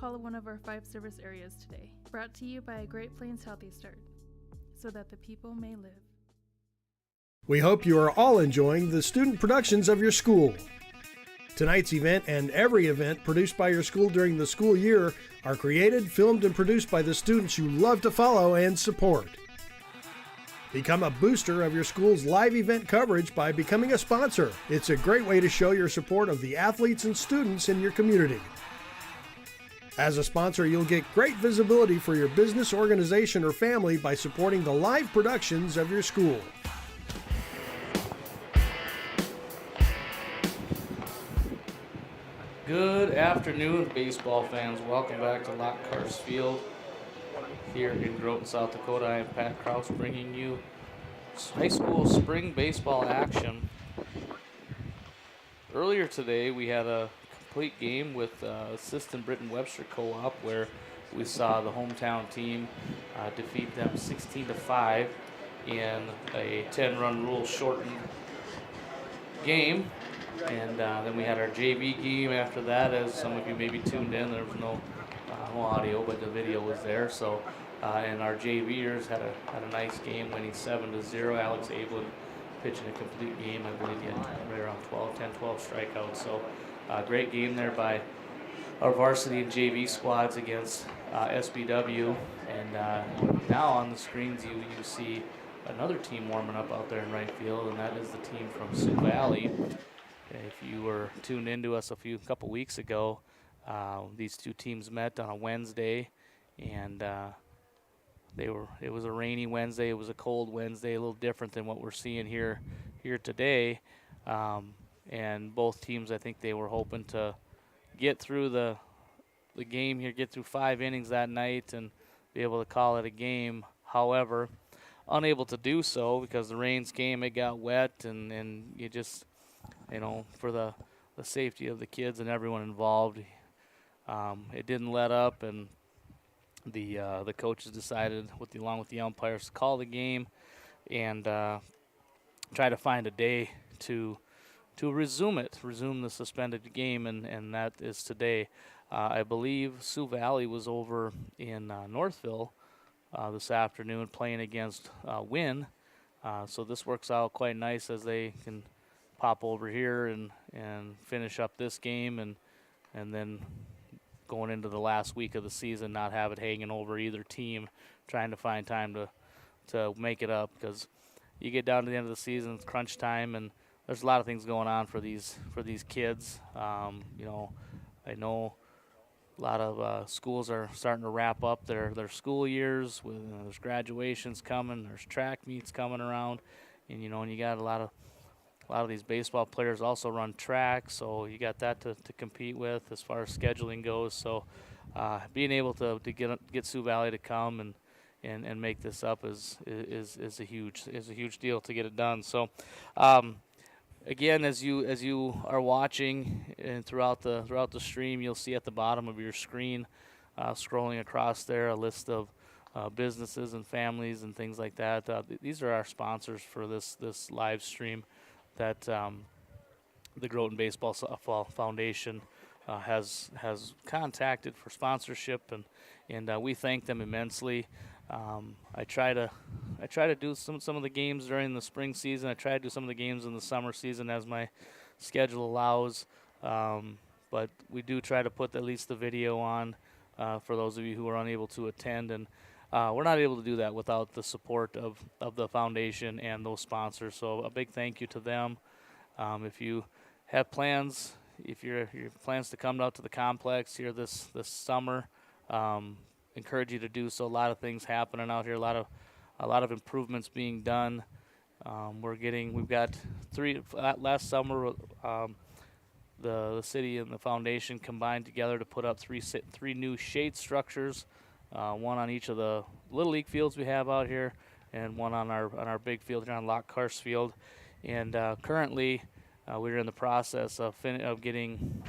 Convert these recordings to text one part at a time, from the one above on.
call one of our 5 service areas today, brought to you by Great Plains Healthy Start, so that the people may live. We hope you are all enjoying the student productions of your school. Tonight's event and every event produced by your school during the school year are created, filmed, and produced by the students you love to follow and support. Become a booster of your school's live event coverage by becoming a sponsor. It's a great way to show your support of the athletes and students in your community. As a sponsor, you'll get great visibility for your business, organization, or family by supporting the live productions of your school. Good afternoon, baseball fans. Welcome back to Lockhart Field here in Groton, South Dakota. I am Pat Kraus bringing you high school spring baseball action. Earlier today, we had a complete game with Assistant Britton Webster Co-op where we saw the hometown team defeat them 16-5 in a 10-run rule shortened game. And then we had our JV game after that. As some of you maybe tuned in, there was no audio, but the video was there. So, and our JVers had a nice game, winning 7-0. Alex Abelin pitching a complete game. I believe he had right around 12 strikeouts. So, great game there by our varsity and JV squads against SBW. And now on the screens, you see another team warming up out there in right field, and that is the team from Sioux Valley. If you were tuned into us a couple weeks ago, these two teams met on a Wednesday, and it was a rainy Wednesday. It was a cold Wednesday, a little different than what we're seeing here today. And both teams, I think they were hoping to get through the game here, get through 5 innings that night, and be able to call it a game. However, unable to do so because the rains came, it got wet, and you just, for the safety of the kids and everyone involved, it didn't let up, and the coaches decided, along with the umpires, to call the game and try to find a day to resume the suspended game, and that is today. I believe Sioux Valley was over in Northville this afternoon playing against Wynn, so this works out quite nice as they can pop over here and finish up this game and then going into the last week of the season, not have it hanging over either team, trying to find time to make it up, because you get down to the end of the season, it's crunch time, and there's a lot of things going on for these kids. I know a lot of schools are starting to wrap up their school years. There's graduations coming, there's track meets coming around, and you got a lot of these baseball players also run track, so you got that to compete with as far as scheduling goes. So being able to get Sioux Valley to come and make this up is a huge deal to get it done. So again, as you are watching and throughout the stream, you'll see at the bottom of your screen, scrolling across there, a list of businesses and families and things like that. These are our sponsors for this live stream that the Groton Baseball Foundation has contacted for sponsorship, and we thank them immensely. I try to do some of the games during the spring season. I try to do some of the games in the summer season as my schedule allows, but we do try to put at least the video on for those of you who are unable to attend, and we're not able to do that without the support of the foundation and those sponsors. So a big thank you to them. If you have plans, if your plans to come out to the complex here this summer, encourage you to do so. A lot of things happening out here. A lot of improvements being done. We've got 3 last summer. The city and the foundation combined together to put up 3 new shade structures. One on each of the Little League fields we have out here, and one on our big field here on Lockhart Field. And currently, we're in the process of getting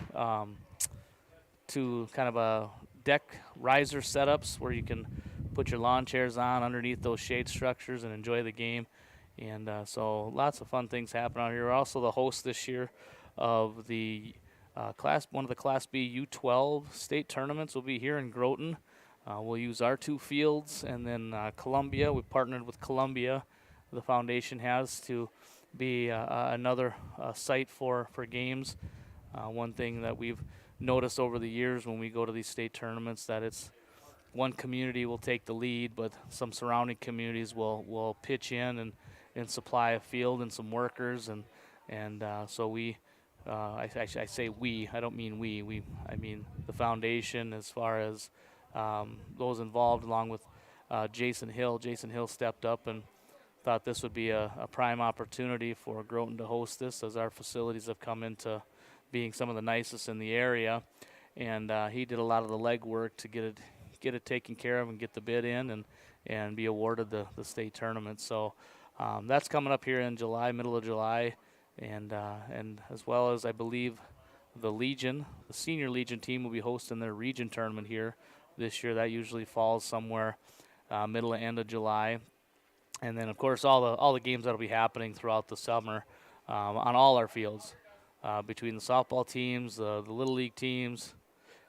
to kind of a deck riser setups where you can put your lawn chairs on underneath those shade structures and enjoy the game. And so lots of fun things happen out here. We're also the host this year of the one of the Class B U12 state tournaments will be here in Groton. We'll use our 2 fields, and then Columbia. We partnered with Columbia. The foundation has to be another site for games. One thing that we've noticed over the years when we go to these state tournaments, that it's one community will take the lead, but some surrounding communities will pitch in and supply a field and some workers, and so we. I say we. I don't mean we. I mean the foundation, as far as those involved, along with Jason Hill. Jason Hill stepped up and thought this would be a prime opportunity for Groton to host this, as our facilities have come into being some of the nicest in the area, and he did a lot of the legwork to get it taken care of and get the bid in and be awarded the state tournament. So that's coming up here in July, middle of July. And as well as, I believe, the senior Legion team will be hosting their region tournament here this year. That usually falls somewhere middle to end of July. And then, of course, all the games that will be happening throughout the summer on all our fields, between the softball teams, the little league teams,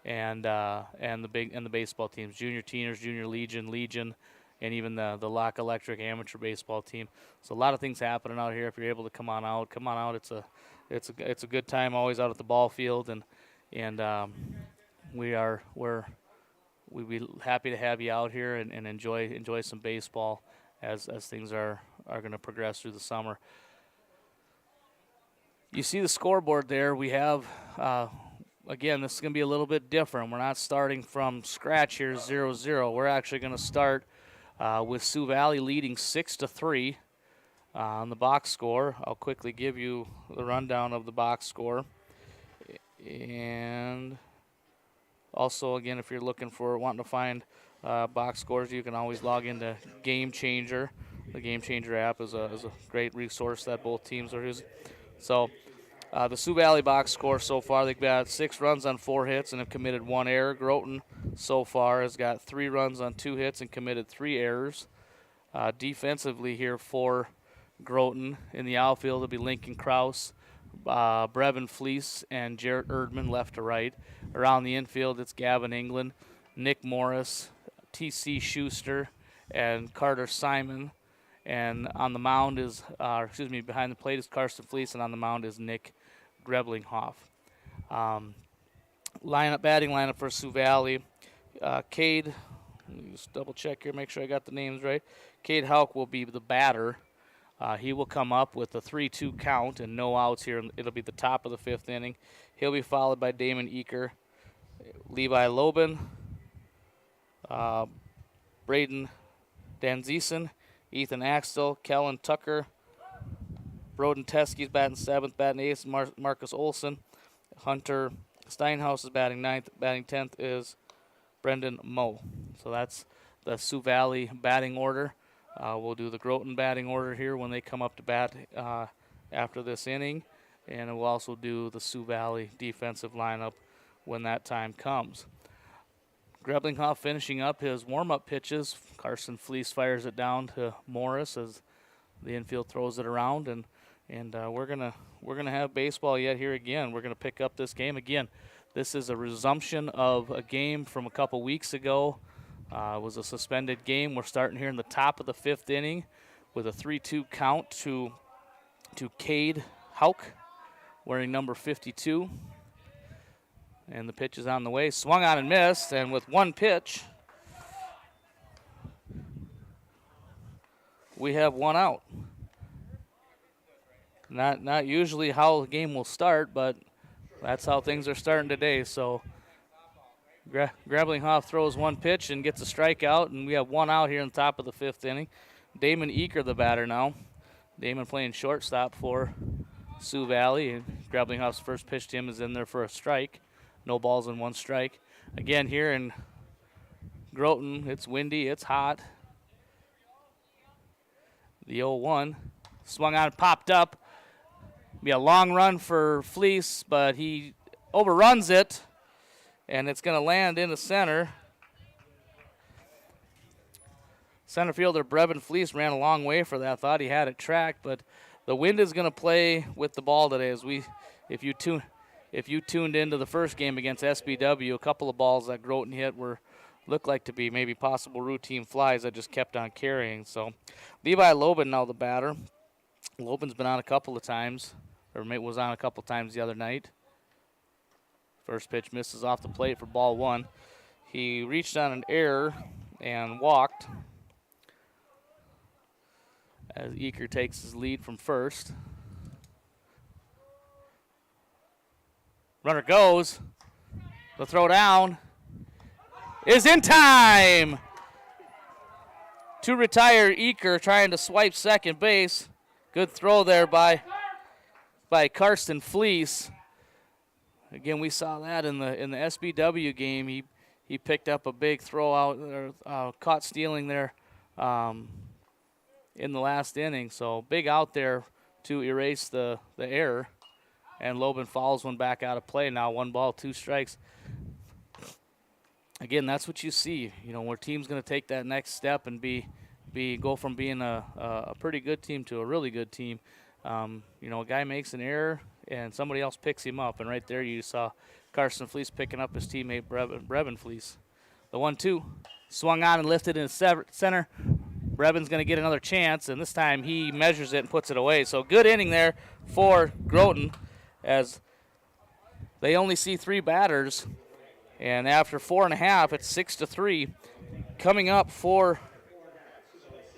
and the baseball teams, junior teeners, junior Legion, and even the Lock Electric amateur baseball team. So a lot of things happening out here. If you're able to come on out. It's a good time always out at the ball field, and we'd be happy to have you out here and enjoy some baseball as things are going to progress through the summer. You see the scoreboard there. We have again, this is going to be a little bit different. We're not starting from scratch here, 0-0. We're actually going to start with Sioux Valley leading 6-3 on the box score. I'll quickly give you the rundown of the box score. And also, again, if you're wanting to find box scores, you can always log into Game Changer. The Game Changer app is a great resource that both teams are using. So the Sioux Valley box score so far, they've got 6 runs on 4 hits and have committed 1 error. Groton so far has got 3 runs on 2 hits and committed 3 errors. Defensively here for Groton in the outfield will be Lincoln Kraus, Brevin Fleece, and Jarrett Erdman left to right. Around the infield, it's Gavin England, Nick Morris, T.C. Schuster, and Carter Simon. And on the mound is, behind the plate is Carson Fleece, and on the mound is Nick Greblinghoff. Batting lineup for Sioux Valley. Cade, let me just double check here, make sure I got the names right. Cade Hauk will be the batter. He will come up with a 3-2 count and no outs here. It'll be the top of the 5th inning. He'll be followed by Damon Eaker, Levi Loban, Braden Danzisen, Ethan Axtell, Kellen Tucker, Broden Teskey's batting 7th, batting 8th, Marcus Olson. Hunter Steinhaus is batting 9th. Batting 10th is Brendan Moe. So that's the Sioux Valley batting order. We'll do the Groton batting order here when they come up to bat after this inning. And we'll also do the Sioux Valley defensive lineup when that time comes. Greblinghoff finishing up his warm-up pitches. Carson Fleece fires it down to Morris as the infield throws it around, and we're gonna have baseball yet here again. We're gonna pick up this game again. This is a resumption of a game from a couple weeks ago. It was a suspended game. We're starting here in the top of the 5th inning with a 3-2 count to Cade Hauk, wearing number 52. And the pitch is on the way. Swung on and missed, and with one pitch, we have 1 out. Not usually how the game will start, but that's how things are starting today. So Greblinghoff throws 1 pitch and gets a strikeout, and we have 1 out here in the top of the 5th inning. Damon Eaker, the batter now. Damon playing shortstop for Sioux Valley, and Greblinghoff's first pitch to him is in there for a strike. No balls and 1 strike. Again, here in Groton, it's windy, it's hot. The 0-1 swung on, popped up. Be a long run for Fleece, but he overruns it, and it's going to land in the center. Center fielder Brevin Fleece ran a long way for that. Thought he had it tracked, but the wind is going to play with the ball today. If if you tuned into the first game against SBW, a couple of balls that Groton hit looked like to be maybe possible routine flies that just kept on carrying. So Levi Lobin now the batter. Lobin's been on a couple of times, or was on a couple of times the other night. First pitch misses off the plate for ball one. He reached on an error and walked as Eaker takes his lead from first. Runner goes. The throw down is in time to retire Eaker, trying to swipe second base. Good throw there by Karsten Fleece. Again, we saw that in the SBW game. He picked up a big throw out, caught stealing there in the last inning. So big out there to erase the error. And Lobin fouls one back out of play now. 1 ball, 2 strikes. Again, that's what you see. You know, where team's going to take that next step and go from being a pretty good team to a really good team. You know, a guy makes an error and somebody else picks him up. And right there you saw Carson Fleece picking up his teammate Brevin Fleece. The 1-2 swung on and lifted in the center. Brevin's going to get another chance, and this time he measures it and puts it away. So good inning there for Groton, as they only see 3 batters, and after 4.5, it's 6-3. Coming up for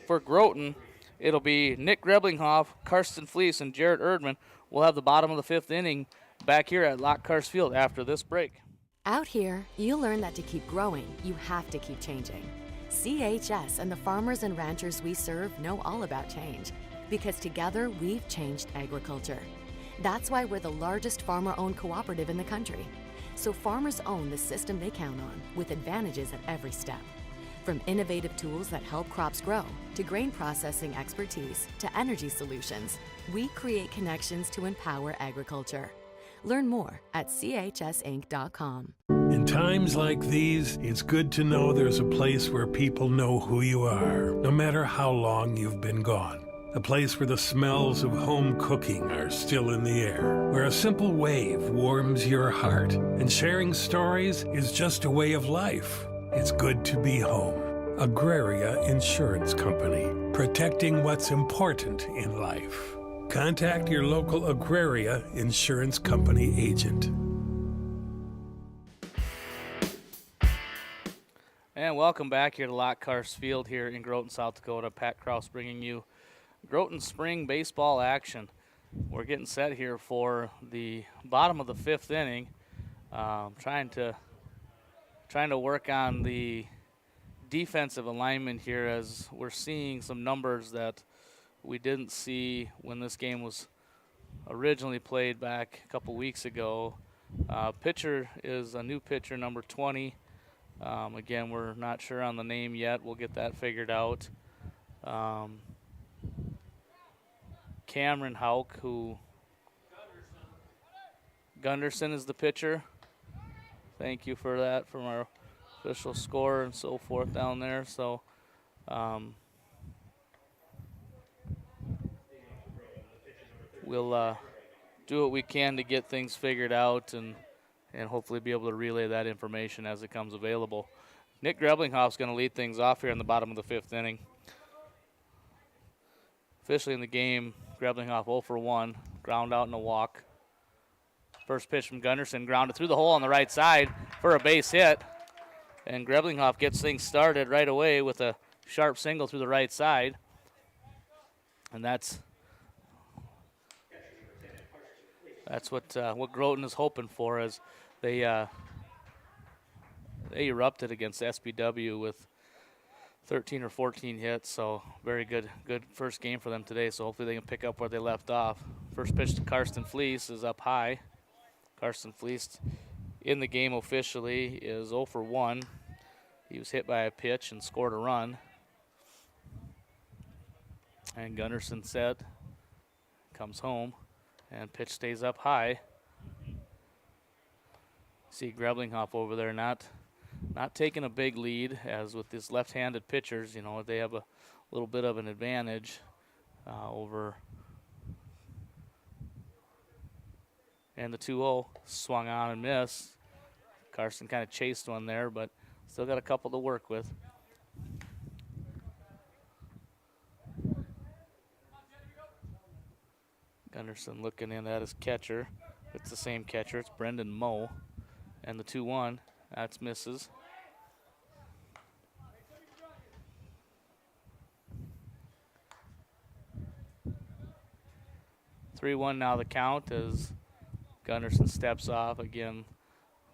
Groton, it'll be Nick Greblinghoff, Karsten Fleece, and Jarrett Erdman. We'll have the bottom of the 5th inning back here at Lockhart Field after this break. Out here, you learn that to keep growing, you have to keep changing. CHS and the farmers and ranchers we serve know all about change, because together we've changed agriculture. That's why we're the largest farmer-owned cooperative in the country. So farmers own the system they count on, with advantages at every step. From innovative tools that help crops grow, to grain processing expertise, to energy solutions, we create connections to empower agriculture. Learn more at chsinc.com. In times like these, it's good to know there's a place where people know who you are, no matter how long you've been gone. A place where the smells of home cooking are still in the air, where a simple wave warms your heart, and sharing stories is just a way of life. It's good to be home. Agraria Insurance Company, protecting what's important in life. Contact your local Agraria Insurance Company agent. And welcome back here to Lockhart Field here in Groton, South Dakota. Pat Kraus bringing you Groton spring baseball action. We're getting set here for the bottom of the 5th inning. Trying to work on the defensive alignment here, as we're seeing some numbers that we didn't see when this game was originally played back a couple weeks ago. Pitcher is a new pitcher, number 20. Again, we're not sure on the name yet. We'll get that figured out. Cameron Hauk, Gunderson is the pitcher. Thank you for that from our official score and so forth down there. So we'll do what we can to get things figured out and hopefully be able to relay that information as it comes available. Nick Greblinghoff's going to lead things off here in the bottom of the 5th inning. Officially in the game, Greblinghoff 0 for 1, ground out and a walk. First pitch from Gunderson, grounded through the hole on the right side for a base hit. And Greblinghoff gets things started right away with a sharp single through the right side. And that's what Groton is hoping for, as they erupted against SBW with 13 or 14 hits. So very good first game for them today. So hopefully they can pick up where they left off. First pitch to Karsten Fleece is up high. Karsten Fleece in the game officially is 0 for 1. He was hit by a pitch and scored a run. And Gunderson said, comes home, and pitch stays up high. See Greblinghoff over there not taking a big lead, as with these left-handed pitchers, you know, they have a little bit of an advantage over And the 2-0 swung on and missed. Carson kind of chased one there, but still got a couple to work with. Gunderson looking in at his catcher. It's the same catcher. It's Brendan Moe. And the 2-1, that's misses. (3-1) now the count as Gunderson steps off again.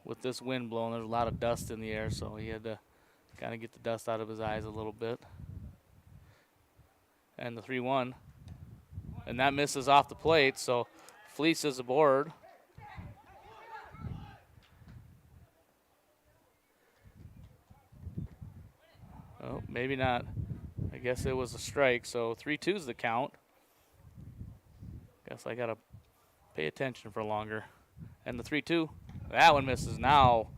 With this wind blowing, there's a lot of dust in the air, so he had to kind of get the dust out of his eyes a little bit. And the 3-1, and that misses off the plate, so Fleece is aboard. Oh, maybe not. I guess it was a strike, so 3-2's the count. Guess I gotta pay attention for longer. And the 3-2, that one misses. Now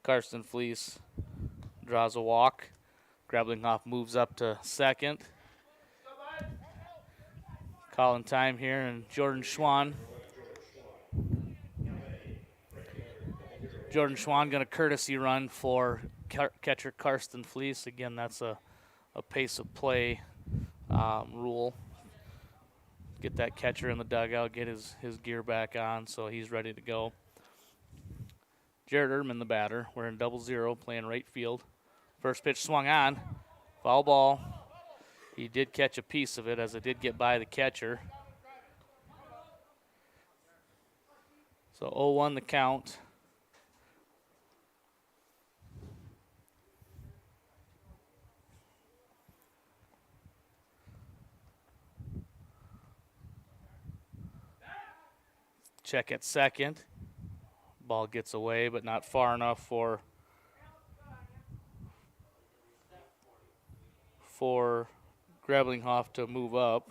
Carson Fleece draws a walk. Grablinghoff moves up to second. Calling time here, and Jordan Schwann. Jordan Schwann going to courtesy run for catcher Karsten Fleece. Again, that's a pace of play rule. Get that catcher in the dugout, get his gear back on so he's ready to go. Jared Erdman, the batter. We're in 0-0, playing right field. First pitch swung on. Foul ball. He did catch a piece of it as it did get by the catcher. So 0-1 the count. Check at second. Ball gets away, but not far enough for Grablinghoff to move up.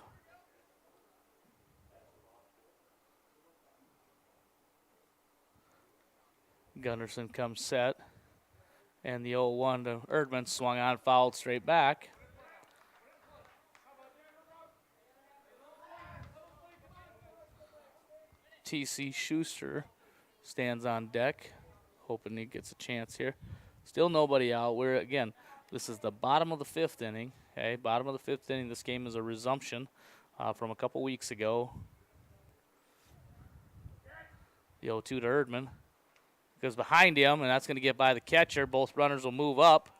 Gunderson comes set. And the 0-1 to Erdman swung on, fouled straight back. TC Schuster stands on deck, hoping he gets a chance here. Still nobody out. We're, again, this is the bottom of the fifth inning. Okay, bottom of the fifth inning. This game is a resumption from a couple weeks ago. The 0-2 to Erdman goes behind him, and that's going to get by the catcher. Both runners will move up.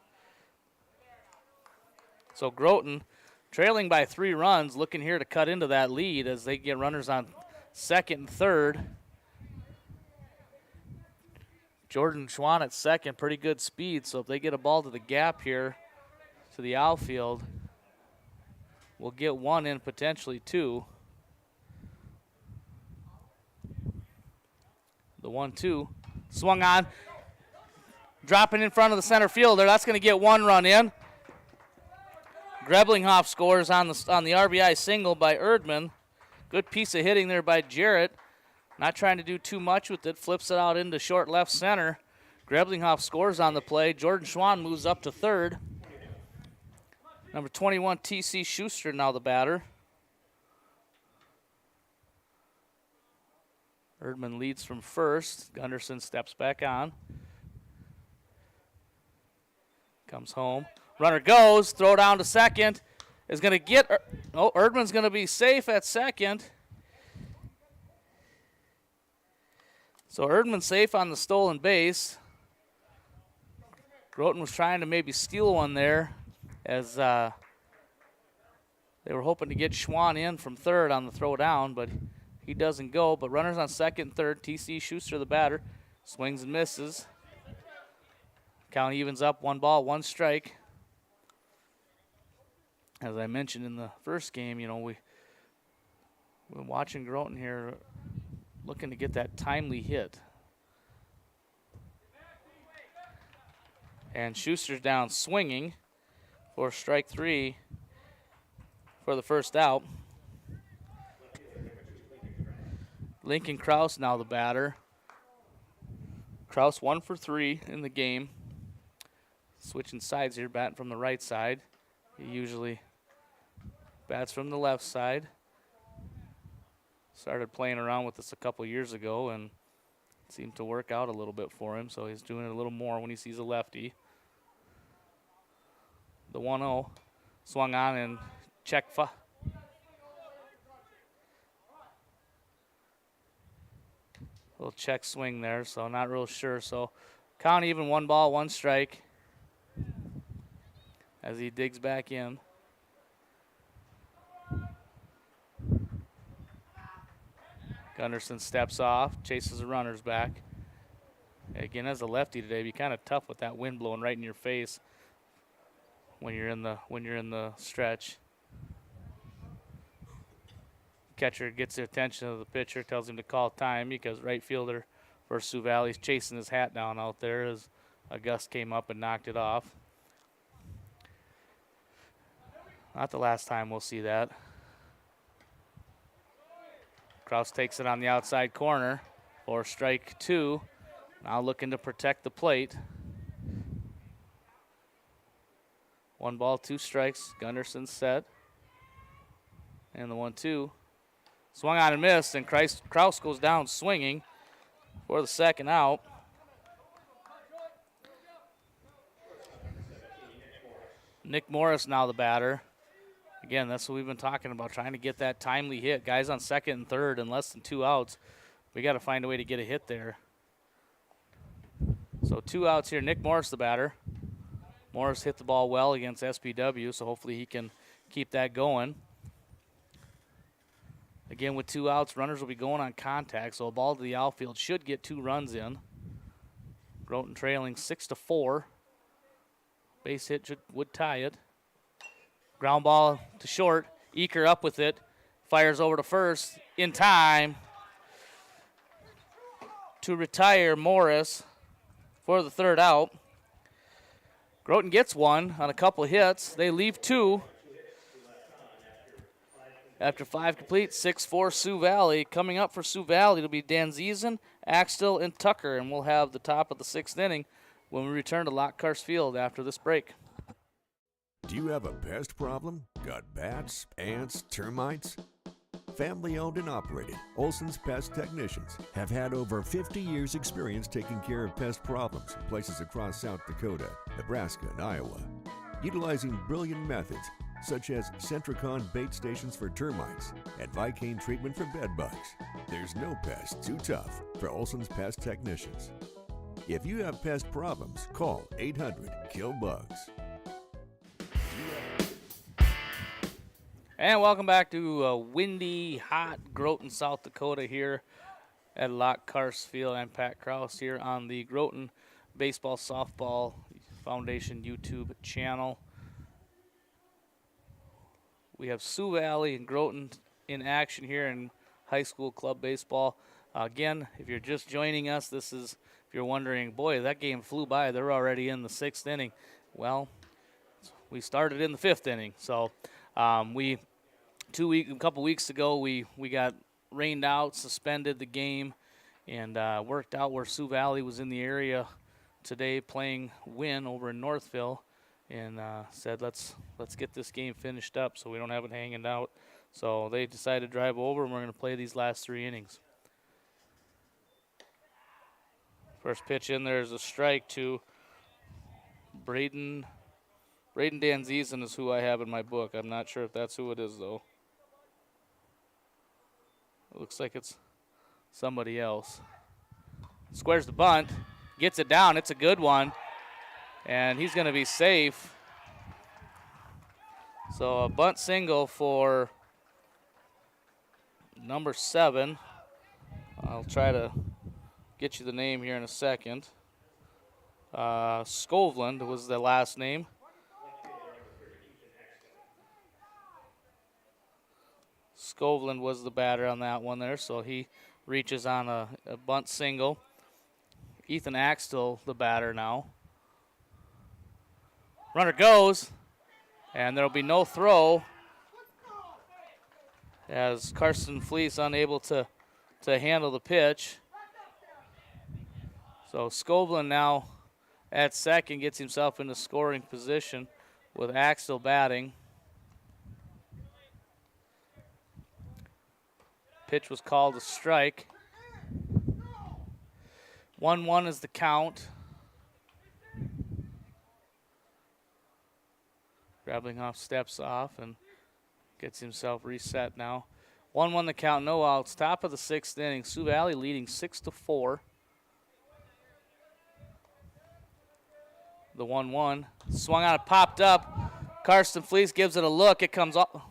So Groton, trailing by 3 runs, looking here to cut into that lead as they get runners on second and third. Jordan Schwann at second, pretty good speed, so if they get a ball to the gap here to the outfield, we'll get one in, potentially two. The 1-2 swung on, dropping in front of the center fielder. That's going to get one run in. Grablinghoff scores on the RBI single by Erdman. Good piece of hitting there by Jarrett. Not trying to do too much with it. Flips it out into short left center. Grablinghoff scores on the play. Jordan Schwann moves up to third. Number 21, TC Schuster, now the batter. Erdman leads from first. Gunderson steps back on. Comes home. Runner goes. Throw down to second. Is going to get. Erdman's going to be safe at second. So Erdman safe on the stolen base. Groton was trying to maybe steal one there as they were hoping to get Schwann in from third on the throw down, but he doesn't go. But runners on second and third. TC Schuster, the batter, swings and misses. Count evens up, 1 ball, 1 strike. As I mentioned in the first game, you know, we're watching Groton here looking to get that timely hit. And Schuster's down swinging for strike 3 for the first out. Lincoln Kraus now the batter. Kraus 1 for 3 in the game. Switching sides here, batting from the right side. He usually bats from the left side. Started playing around with this a couple years ago and seemed to work out a little bit for him, so he's doing it a little more when he sees a lefty. The 1-0 swung on and check. Little check swing there, so not real sure. So count even, 1 ball, 1 strike as he digs back in. Gunderson steps off, chases the runners back. Again, as a lefty today, it'd be kind of tough with that wind blowing right in your face when you're in the stretch. Catcher gets the attention of the pitcher, tells him to call time because right fielder for Sioux Valley's chasing his hat down out there as a gust came up and knocked it off. Not the last time we'll see that. Kraus takes it on the outside corner for strike 2. Now looking to protect the plate. 1 ball, 2 strikes. Gunderson set. And the 1-2. Swung on and missed, and Kraus goes down swinging for the second out. Nick Morris now the batter. Again, that's what we've been talking about, trying to get that timely hit. Guys on second and third and less than 2 outs. We got to find a way to get a hit there. So 2 outs here. Nick Morris the batter. Morris hit the ball well against SPW, so hopefully he can keep that going. Again, with 2 outs, runners will be going on contact, so a ball to the outfield should get 2 runs in. Groton trailing 6-4. Base hit would tie it. Ground ball to short. Eaker up with it. Fires over to first in time to retire Morris for the 3rd out. Groton gets 1 on a couple of hits. They leave 2. After 5 complete, 6-4 Sioux Valley. Coming up for Sioux Valley, it'll be Danzizen, Axtell, and Tucker, and we'll have the top of the 6th inning when we return to Lockhart Field after this break. Do you have a pest problem? Got bats, ants, termites? Family owned and operated, Olson's Pest Technicians have had over 50 years experience taking care of pest problems in places across South Dakota, Nebraska, and Iowa. Utilizing brilliant methods such as Centricon bait stations for termites and Vicane treatment for bed bugs. There's no pest too tough for Olson's Pest Technicians. If you have pest problems, call 800-KILL-BUGS. And welcome back to windy, hot Groton, South Dakota here at Lockhart Field. I'm Pat Kraus here on the Groton Baseball Softball Foundation YouTube channel. We have Sioux Valley and Groton in action here in high school club baseball. Again, if you're just joining us, this is, if you're wondering, boy, that game flew by. They're already in the 6th inning. Well, we started in the 5th inning. So a couple weeks ago, we got rained out, suspended the game, and worked out where Sioux Valley was in the area today playing Wynn over in Northville. And said, let's get this game finished up so we don't have it hanging out. So they decided to drive over, and we're going to play these last 3 innings. First pitch in there is a strike to Braden Danzizen is who I have in my book. I'm not sure if that's who it is, though. It looks like it's somebody else. Squares the bunt, gets it down. It's a good one. And he's going to be safe. So a bunt single for number 7. I'll try to get you the name here in a second. Skovland was the last name. Skovland was the batter on that one there, so he reaches on a bunt single. Ethan Axtell, the batter now. Runner goes, and there will be no throw as Carson Fleece unable to handle the pitch. So Skovland now at second gets himself into scoring position with Axtell batting. Pitch was called a strike. 1-1 is the count. Grablinghoff steps off and gets himself reset now. 1-1 the count, no outs. Top of the 6th inning. Sioux Valley leading 6-4. The 1-1. Swung on, it popped up. Karsten Fleece gives it a look. It comes up.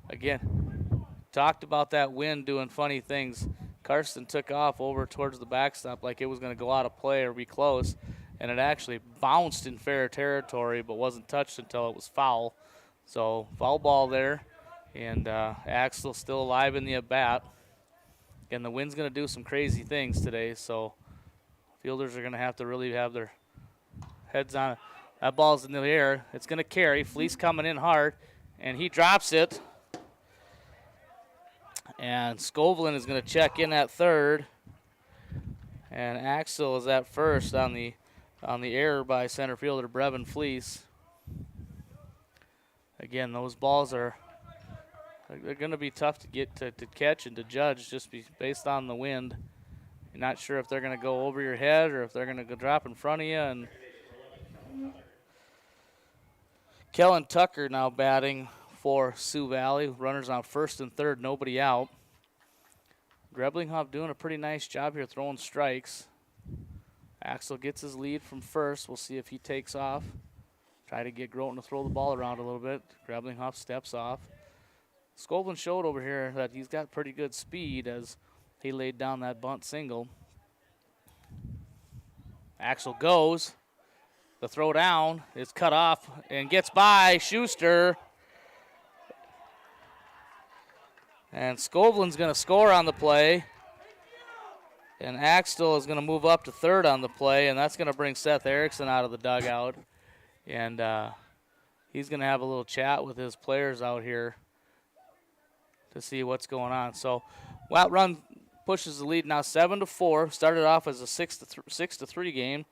Again, talked about that wind doing funny things. Karsten took off over towards the backstop like it was going to go out of play or be close, and it actually bounced in fair territory but wasn't touched until it was foul. So foul ball there, and Axel still alive in the at-bat. Again, the wind's going to do some crazy things today, so fielders are going to have to really have their heads on it. That ball's in the air. It's going to carry. Fleece coming in hard, and he drops it. And Skovlin is going to check in at third, and Axel is at first on the error by center fielder Brevin Fleece. Again, those balls they're going to be tough to get to catch and to judge just based on the wind. You're not sure if they're going to go over your head or if they're going to go drop in front of you. And Kellen Tucker now batting for Sioux Valley. Runners on first and third, nobody out. Greblinghoff doing a pretty nice job here throwing strikes. Axel gets his lead from first. We'll see if he takes off. Try to get Groton to throw the ball around a little bit. Greblinghoff steps off. Skovlin showed over here that he's got pretty good speed as he laid down that bunt single. Axel goes. The throw down is cut off and gets by Schuster. And Skovlin's going to score on the play. And Axtell is going to move up to third on the play, and that's going to bring Seth Erickson out of the dugout. And he's going to have a little chat with his players out here to see what's going on. So Watt Run pushes the lead now 7-4. Started off as a 6-3 game.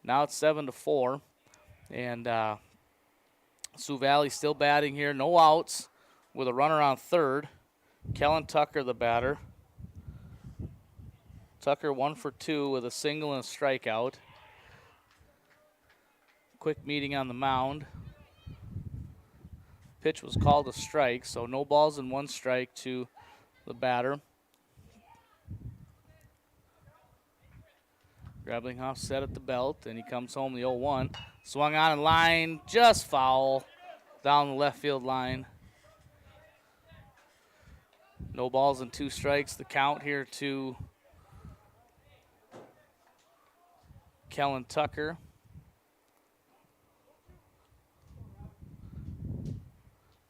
Now it's 7-4. And Sioux Valley still batting here. No outs with a runner on third. Kellen Tucker, the batter. Tucker 1 for 2 with a single and a strikeout. Quick meeting on the mound. Pitch was called a strike, so no balls and 1 strike to the batter. Greblinghoff set at the belt, and he comes home the 0-1. Swung on in line, just foul down the left field line. No balls and 2 strikes. The count here to Kellen Tucker.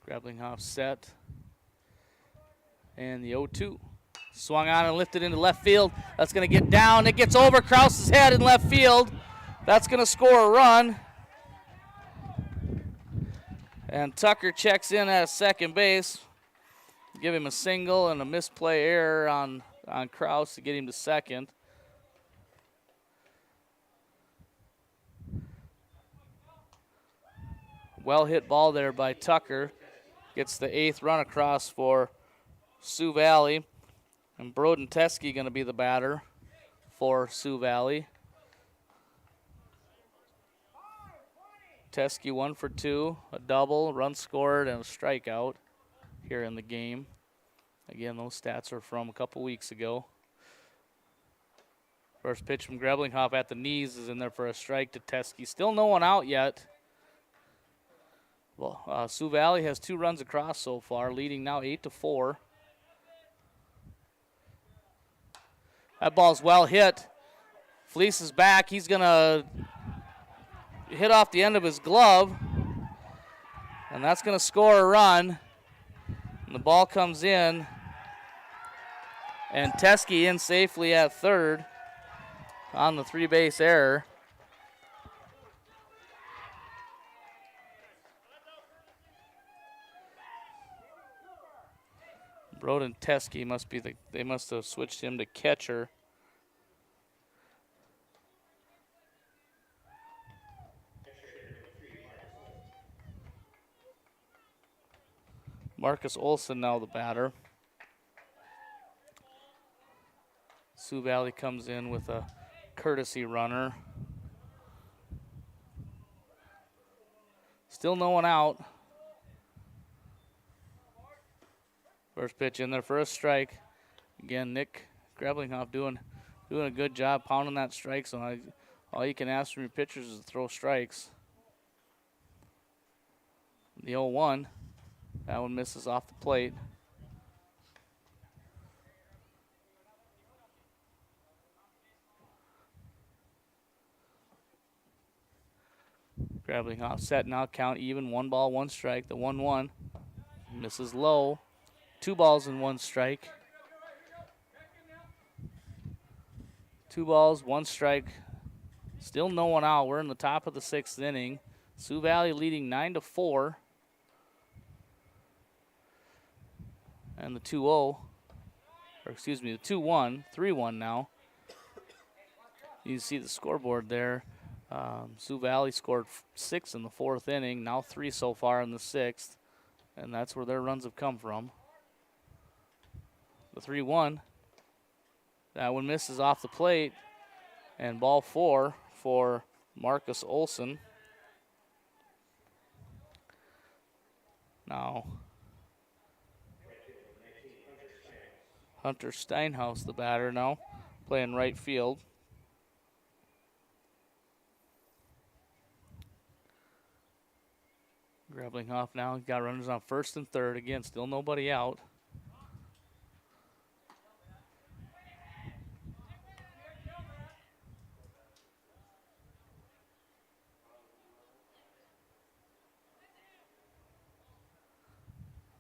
Greblinghoff set. And the 0-2. Swung on and lifted into left field. That's going to get down. It gets over Krause's head in left field. That's going to score a run. And Tucker checks in at second base. Give him a single and a misplay error on Krause to get him to second. Well hit ball there by Tucker. Gets the 8th run across for Sioux Valley. And Broden Teskey going to be the batter for Sioux Valley. Teskey 1 for 2, a double, run scored, and a strikeout here in the game. Again, those stats are from a couple weeks ago. First pitch from Greblinghoff at the knees is in there for a strike to Teskey. Still no one out yet. Well, Sioux Valley has 2 runs across so far, leading now 8-4. That ball's well hit. Fleece is back. He's going to hit off the end of his glove, and that's going to score a run. And the ball comes in, and Teskey in safely at third on the 3-base error. Broden Teskey they must have switched him to catcher. Marcus Olson now the batter. Sioux Valley comes in with a courtesy runner. Still no one out. First pitch in there for a strike. Again, Nick Greblinghoff doing a good job pounding that strike zone. All you can ask from your pitchers is to throw strikes. The 0-1. That one misses off the plate. Greblinghoff set now, count even, 1 ball, 1 strike. The 1-1 misses low. 2 balls and 1 strike. 2 balls, 1 strike. Still no one out. We're in the top of the 6th inning. Sioux Valley leading 9-4. And the 2-0, or excuse me, the 2-1, 3-1 now. You can see the scoreboard there. Sioux Valley scored 6 in the 4th inning, now 3 so far in the 6th, and that's where their runs have come from. The 3-1, that one misses off the plate, and ball 4 for Marcus Olson. Now, Hunter Steinhaus, the batter now, playing right field. Greblinghoff now got runners on first and third. Again, still nobody out.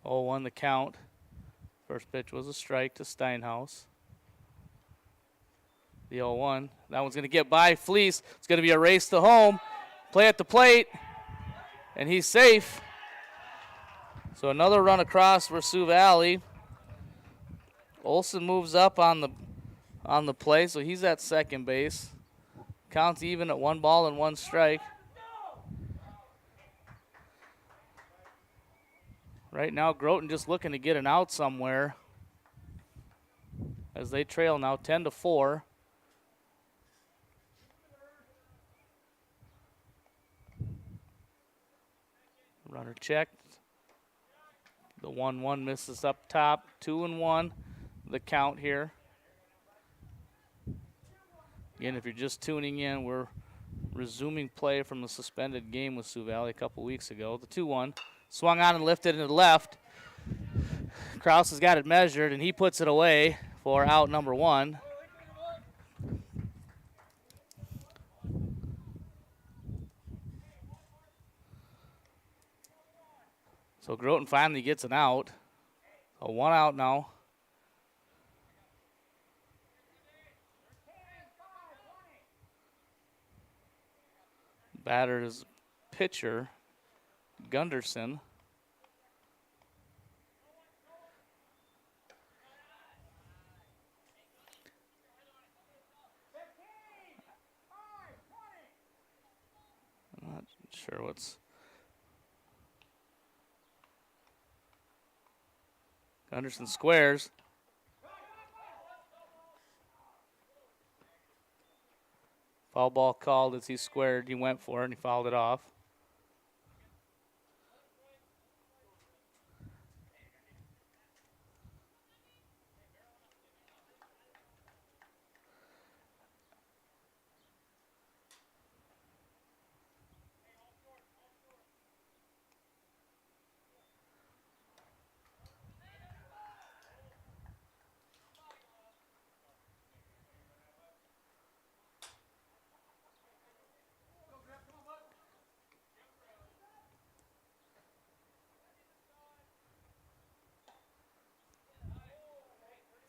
Oh, 1 the count. First pitch was a strike to Steinhaus. The 0-1. That one's going to get by Fleece. It's going to be a race to home. Play at the plate. And he's safe. So another run across for Sioux Valley. Olson moves up on the play, so he's at second base. Counts even at 1 ball and 1 strike. Right now, Groton just looking to get an out somewhere as they trail now 10-4. Runner checked. The 1-1 misses up top. 2-1, the count here. Again, if you're just tuning in, we're resuming play from the suspended game with Sioux Valley a couple weeks ago. The 2-1. Swung on and lifted into the left. Kraus has got it measured, and he puts it away for out number 1. So Groton finally gets an out. So 1 out now. Batter is pitcher Gunderson. I'm not sure what's Gunderson squares. Foul ball called as he squared. He went for it and he fouled it off.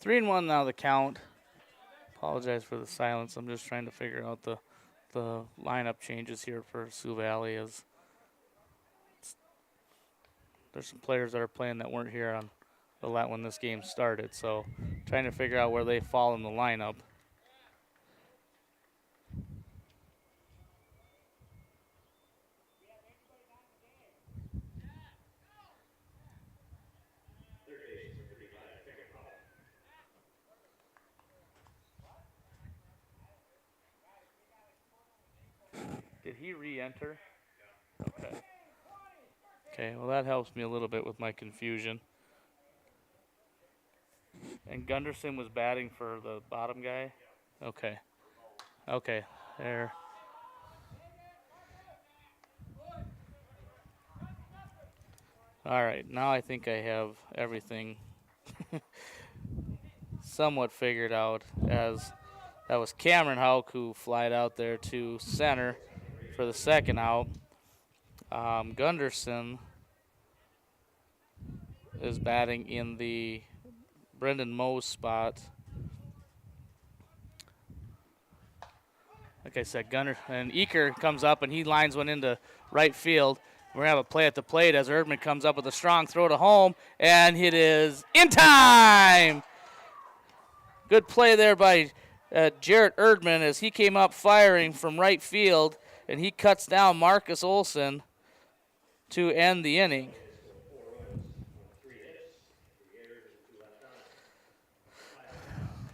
Three and one now the count. Apologize for the silence. I'm just trying to figure out the lineup changes here for Sioux Valley, as there's some players that are playing that weren't here on the when this game started. So trying to figure out where they fall in the lineup. he re-enter? Okay. Okay, well that helps me a little bit with my confusion. And Gunderson was batting for the bottom guy? Okay. Okay, there. All right, now I think I have everything somewhat figured out, as that was Cameron Hauk who flied out there to center for the second out. Gunderson is batting in the Brendan Moe's spot. Like I said, Gunner and Eaker comes up and he lines one into right field. We're going to have a play at the plate as Erdman comes up with a strong throw to home, and it is in time. Good play there by Jarrett Erdman as he came up firing from right field, and he cuts down Marcus Olson to end the inning.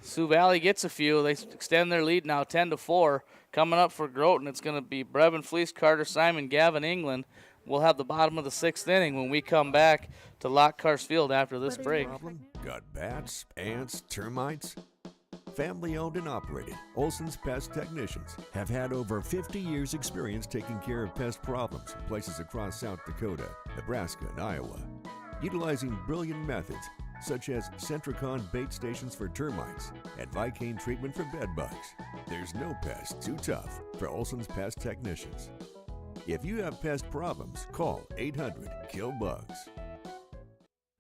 Sioux Valley gets a few. They extend their lead now 10-4. Coming up for Groton, it's going to be Brevin Fleece, Carter Simon, Gavin England. We'll have the bottom of the sixth inning when we come back to Lock Cars Field after this break. Problem? Got bats, ants, termites? Family owned and operated, Olson's Pest Technicians have had over 50 years experience taking care of pest problems in places across South Dakota, Nebraska, and Iowa. Utilizing brilliant methods such as Centricon bait stations for termites and Vicane treatment for bed bugs. There's no pest too tough for Olson's Pest Technicians. If you have pest problems, call 800-KILL-BUGS.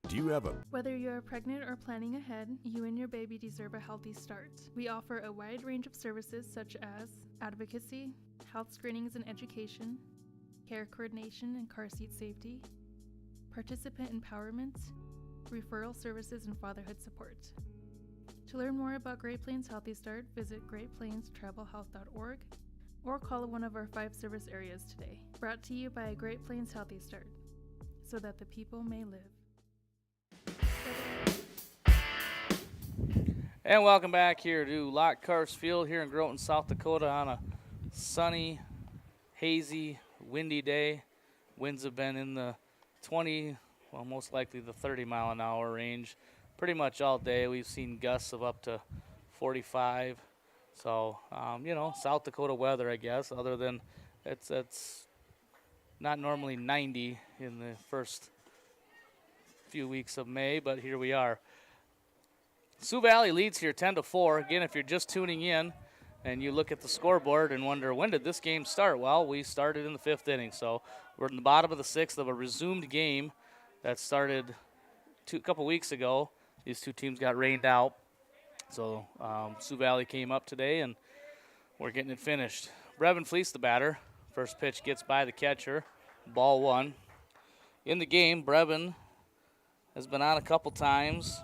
Do you have a... Whether you're pregnant or planning ahead, you and your baby deserve a healthy start. We offer a wide range of services such as advocacy, health screenings and education, care coordination and car seat safety, participant empowerment, referral services, and fatherhood support. To learn more about Great Plains Healthy Start, visit greatplainstravelhealth.org or call one of our 5 service areas today. Brought to you by Great Plains Healthy Start, so that the people may live. And welcome back here to Lock Cars Field here in Groton, South Dakota on a sunny, hazy, windy day. Winds have been in the 20, well, most likely the 30-mile-an-hour range pretty much all day. We've seen gusts of up to 45. So, South Dakota weather, I guess, other than it's not normally 90 in the first few weeks of May, but here we are. Sioux Valley leads here 10-4. Again, if you're just tuning in and you look at the scoreboard and wonder, when did this game start? Well, we started in the 5th inning, so we're in the bottom of the 6th of a resumed game that started a couple weeks ago. These two teams got rained out. So Sioux Valley came up today, and we're getting it finished. Brevin Fleece, the batter. First pitch gets by the catcher. Ball 1. In the game, Brevin has been on a couple times,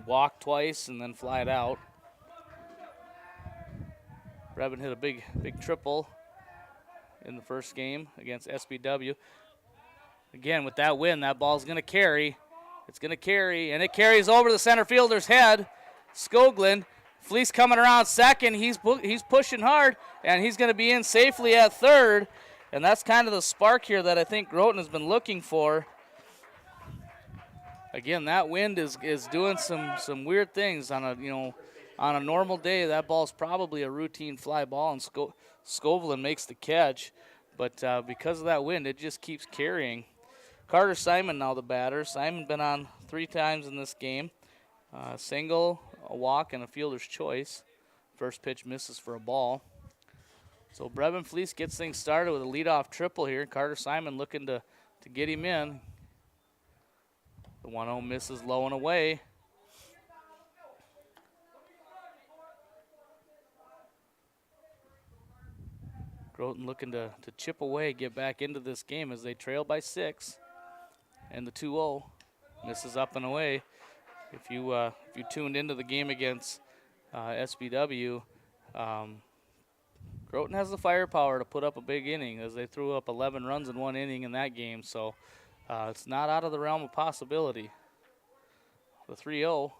walked twice, and then flied out. Brevin hit a big triple in the first game against SBW. Again, with that win, that ball's going to carry. It's going to carry, and it carries over the center fielder's head. Skoglund, Fleece coming around second. He's pushing hard, and he's going to be in safely at third. And that's kind of the spark here that I think Groton has been looking for. Again, that wind is doing some weird things on a normal day. That ball's probably a routine fly ball, and Skoglund makes the catch. But because of that wind, it just keeps carrying. Carter Simon now the batter. Simon been on 3 times in this game. Single, a walk, and a fielder's choice. First pitch misses for a ball. So Brevin Fleece gets things started with a leadoff triple here. Carter Simon looking to get him in. The 1-0 misses low and away. Groton looking to chip away, get back into this game as they trail by 6. And the 2-0 misses up and away. If you tuned into the game against SBW, Groton has the firepower to put up a big inning as they threw up 11 runs in 1 inning in that game. So it's not out of the realm of possibility. The 3-0,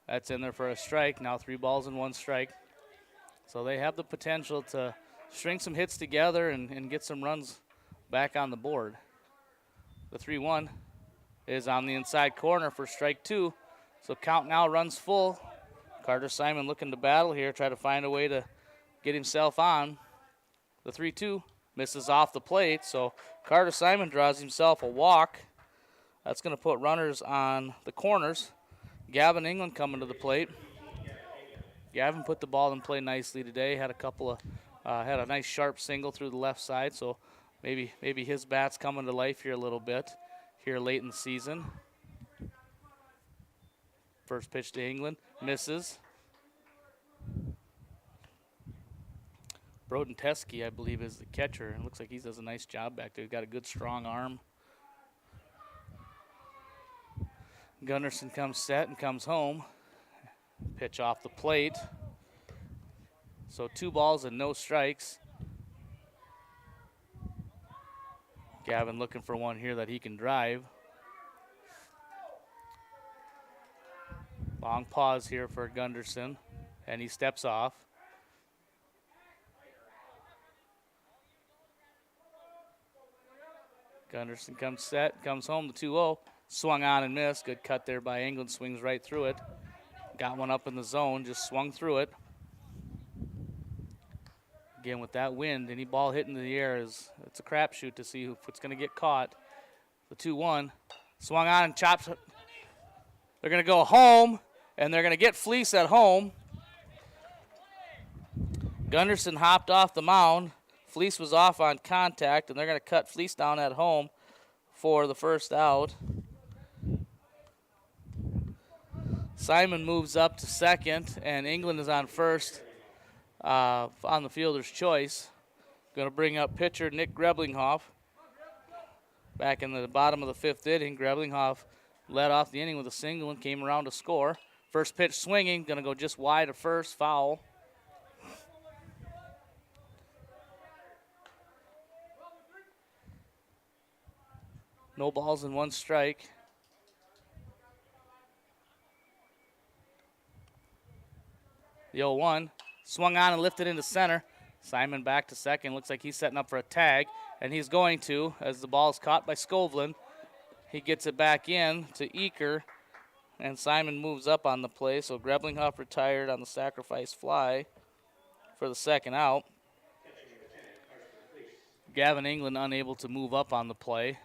that's in there for a strike. Now 3 balls and 1 strike. So they have the potential to string some hits together and get some runs back on the board. The 3-1 is on the inside corner for strike 2. So count now runs full. Carter Simon looking to battle here, try to find a way to get himself on. The 3-2 misses off the plate, so Carter Simon draws himself a walk. That's going to put runners on the corners. Gavin England coming to the plate. Gavin put the ball in play nicely today. Had a nice sharp single through the left side, so maybe his bat's coming to life here a little bit here late in the season. First pitch to England, misses. Broden Teskey, I believe, is the catcher. It looks like he does a nice job back there. He's got a good, strong arm. Gunderson comes set and comes home. Pitch off the plate. So 2 balls and no strikes. Gavin looking for one here that he can drive. Long pause here for Gunderson, and he steps off. Gunderson comes set, comes home, the 2-0. Swung on and missed. Good cut there by England, swings right through it. Got one up in the zone, just swung through it. Again, with that wind, any ball hitting the air it's a crapshoot to see if it's going to get caught. The 2-1, swung on and chops. They're going to go home, and they're going to get Fleece at home. Gunderson hopped off the mound. Fleece was off on contact, and they're going to cut Fleece down at home for the first out. Simon moves up to second, and England is on first on the fielder's choice. Going to bring up pitcher Nick Greblinghoff. Back in the bottom of the 5th inning, Greblinghoff led off the inning with a single and came around to score. First pitch swinging, going to go just wide of first, foul. No balls and 1 strike. The 0-1, swung on and lifted into center. Simon back to second. Looks like he's setting up for a tag, and he's going to as the ball is caught by Skovlin. He gets it back in to Eaker, and Simon moves up on the play. So Greblinghoff retired on the sacrifice fly for the second out. Gavin England unable to move up on the play.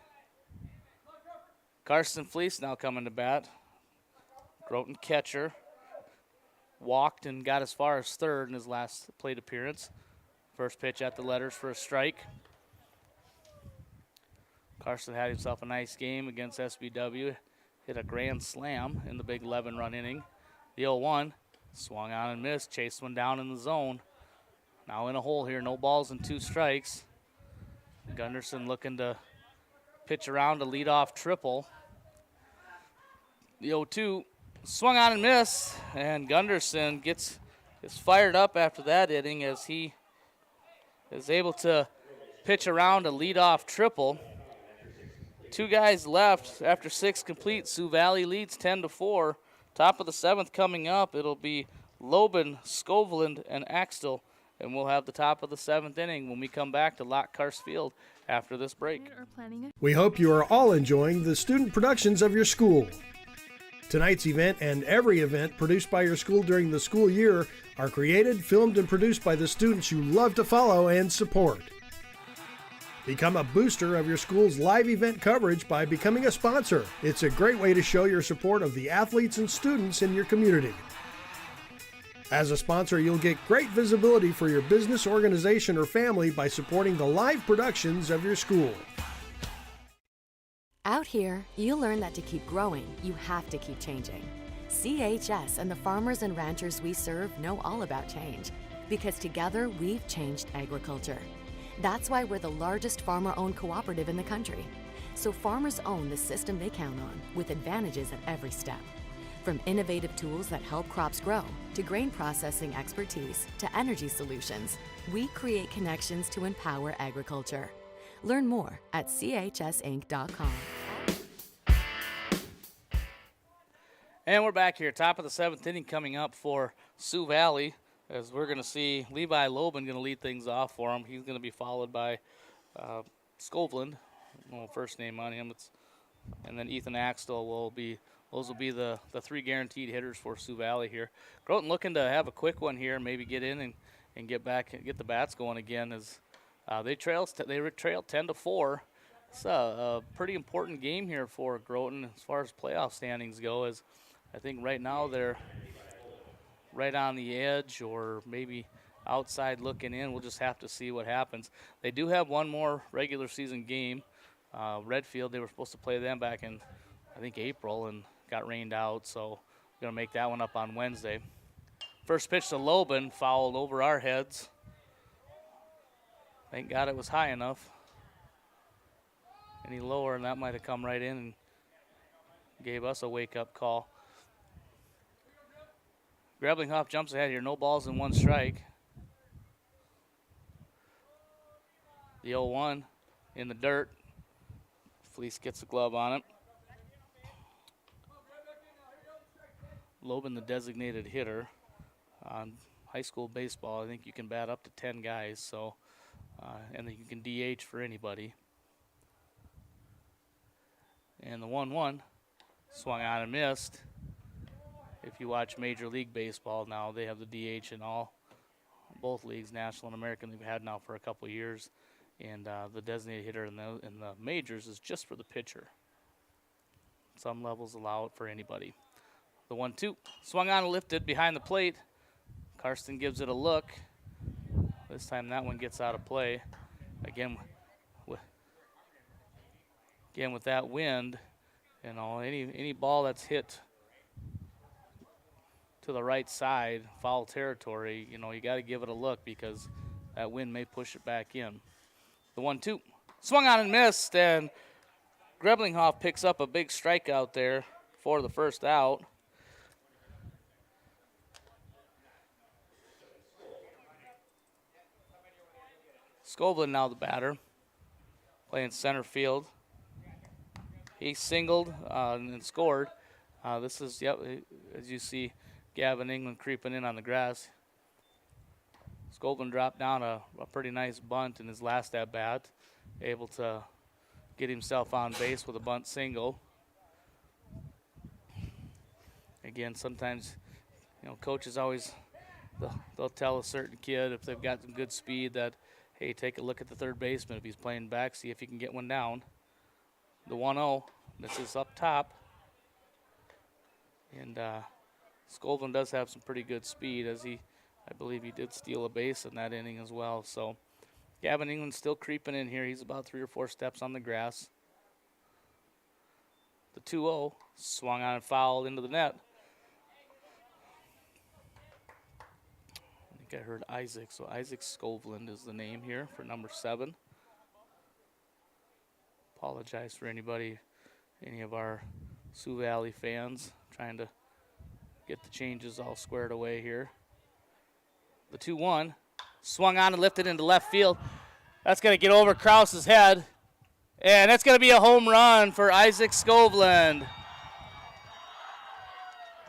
Carson Fleece now coming to bat. Groton catcher. Walked and got as far as third in his last plate appearance. First pitch at the letters for a strike. Carson had himself a nice game against SBW. Hit a grand slam in the big 11-run inning. The 0-1, swung on and missed. Chased one down in the zone. Now in a hole here, no balls and 2 strikes. Gunderson looking to pitch around a leadoff triple. The 0-2, swung on and missed, and Gunderson gets fired up after that inning as he is able to pitch around a leadoff triple. 2 guys left after 6 complete. Sioux Valley leads 10-4. Top of the 7th coming up. It'll be Loban, Skovland, and Axtell, and we'll have the top of the 7th inning when we come back to Lock Karst Field after this break. We hope you are all enjoying the student productions of your school. Tonight's event and every event produced by your school during the school year are created, filmed, and produced by the students you love to follow and support. Become a booster of your school's live event coverage by becoming a sponsor. It's a great way to show your support of the athletes and students in your community. As a sponsor, you'll get great visibility for your business, organization, or family by supporting the live productions of your school. Out here, you learn that to keep growing, you have to keep changing. CHS and the farmers and ranchers we serve know all about change, because together we've changed agriculture. That's why we're the largest farmer-owned cooperative in the country. So farmers own the system they count on, with advantages at every step. From innovative tools that help crops grow, to grain processing expertise, to energy solutions, we create connections to empower agriculture. Learn more at chsinc.com. And we're back here, top of the 7th inning coming up for Sioux Valley. as we're going to see Levi Loban going to lead things off for him. He's going to be followed by Scovland, no first name on him. And then Ethan Axtell will be. Those will be the three guaranteed hitters for Sioux Valley here. Groton looking to have a quick one here, maybe get in and get back and get the bats going again. As they trailed 10-4. It's a pretty important game here for Groton as far as playoff standings go. As I think right now they're right on the edge or maybe outside looking in. We'll just have to see what happens. They do have one more regular season game. Redfield, they were supposed to play them back in, I think, April and got rained out, so we're going to make that one up on Wednesday. First pitch to Loban, fouled over our heads. Thank God it was high enough. Any lower, and that might have come right in and gave us a wake-up call. Greblinghoff jumps ahead here. No balls and 1 strike. The 0-1 in the dirt. Fleece gets a glove on it. Loban, the designated hitter. On high school baseball, I think you can bat up to 10 guys, so and then you can DH for anybody. And the 1-1 swung on and missed. If you watch Major League Baseball now, they have the DH in both leagues, National and American, they've had now for a couple years. And the designated hitter in the majors is just for the pitcher. Some levels allow it for anybody. The 1-2 swung on and lifted behind the plate. Karsten gives it a look. This time that one gets out of play. Again with that wind, any ball that's hit to the right side, foul territory, you got to give it a look because that wind may push it back in. The 1-2 swung on and missed, and Greblinghoff picks up a big strikeout there for the first out. Scovland now the batter, playing center field. He singled and scored. This is, as you see, Gavin England creeping in on the grass. Scovland dropped down a pretty nice bunt in his last at-bat, able to get himself on base with a bunt single. Again, sometimes, coaches always, they'll tell a certain kid if they've got some good speed that, hey, take a look at the third baseman. If he's playing back, see if you can get one down. The 1-0, this is up top. And Scovland does have some pretty good speed, as I believe he did steal a base in that inning as well. So Gavin England's still creeping in here. He's about 3 or 4 steps on the grass. The 2-0 swung on and fouled into the net. I think I heard Isaac, so Isaac Scovland is the name here for number 7. Apologize for any of our Sioux Valley fans trying to get the changes all squared away here. The 2-1 swung on and lifted into left field. That's going to get over Krause's head. And that's going to be a home run for Isaac Scovland.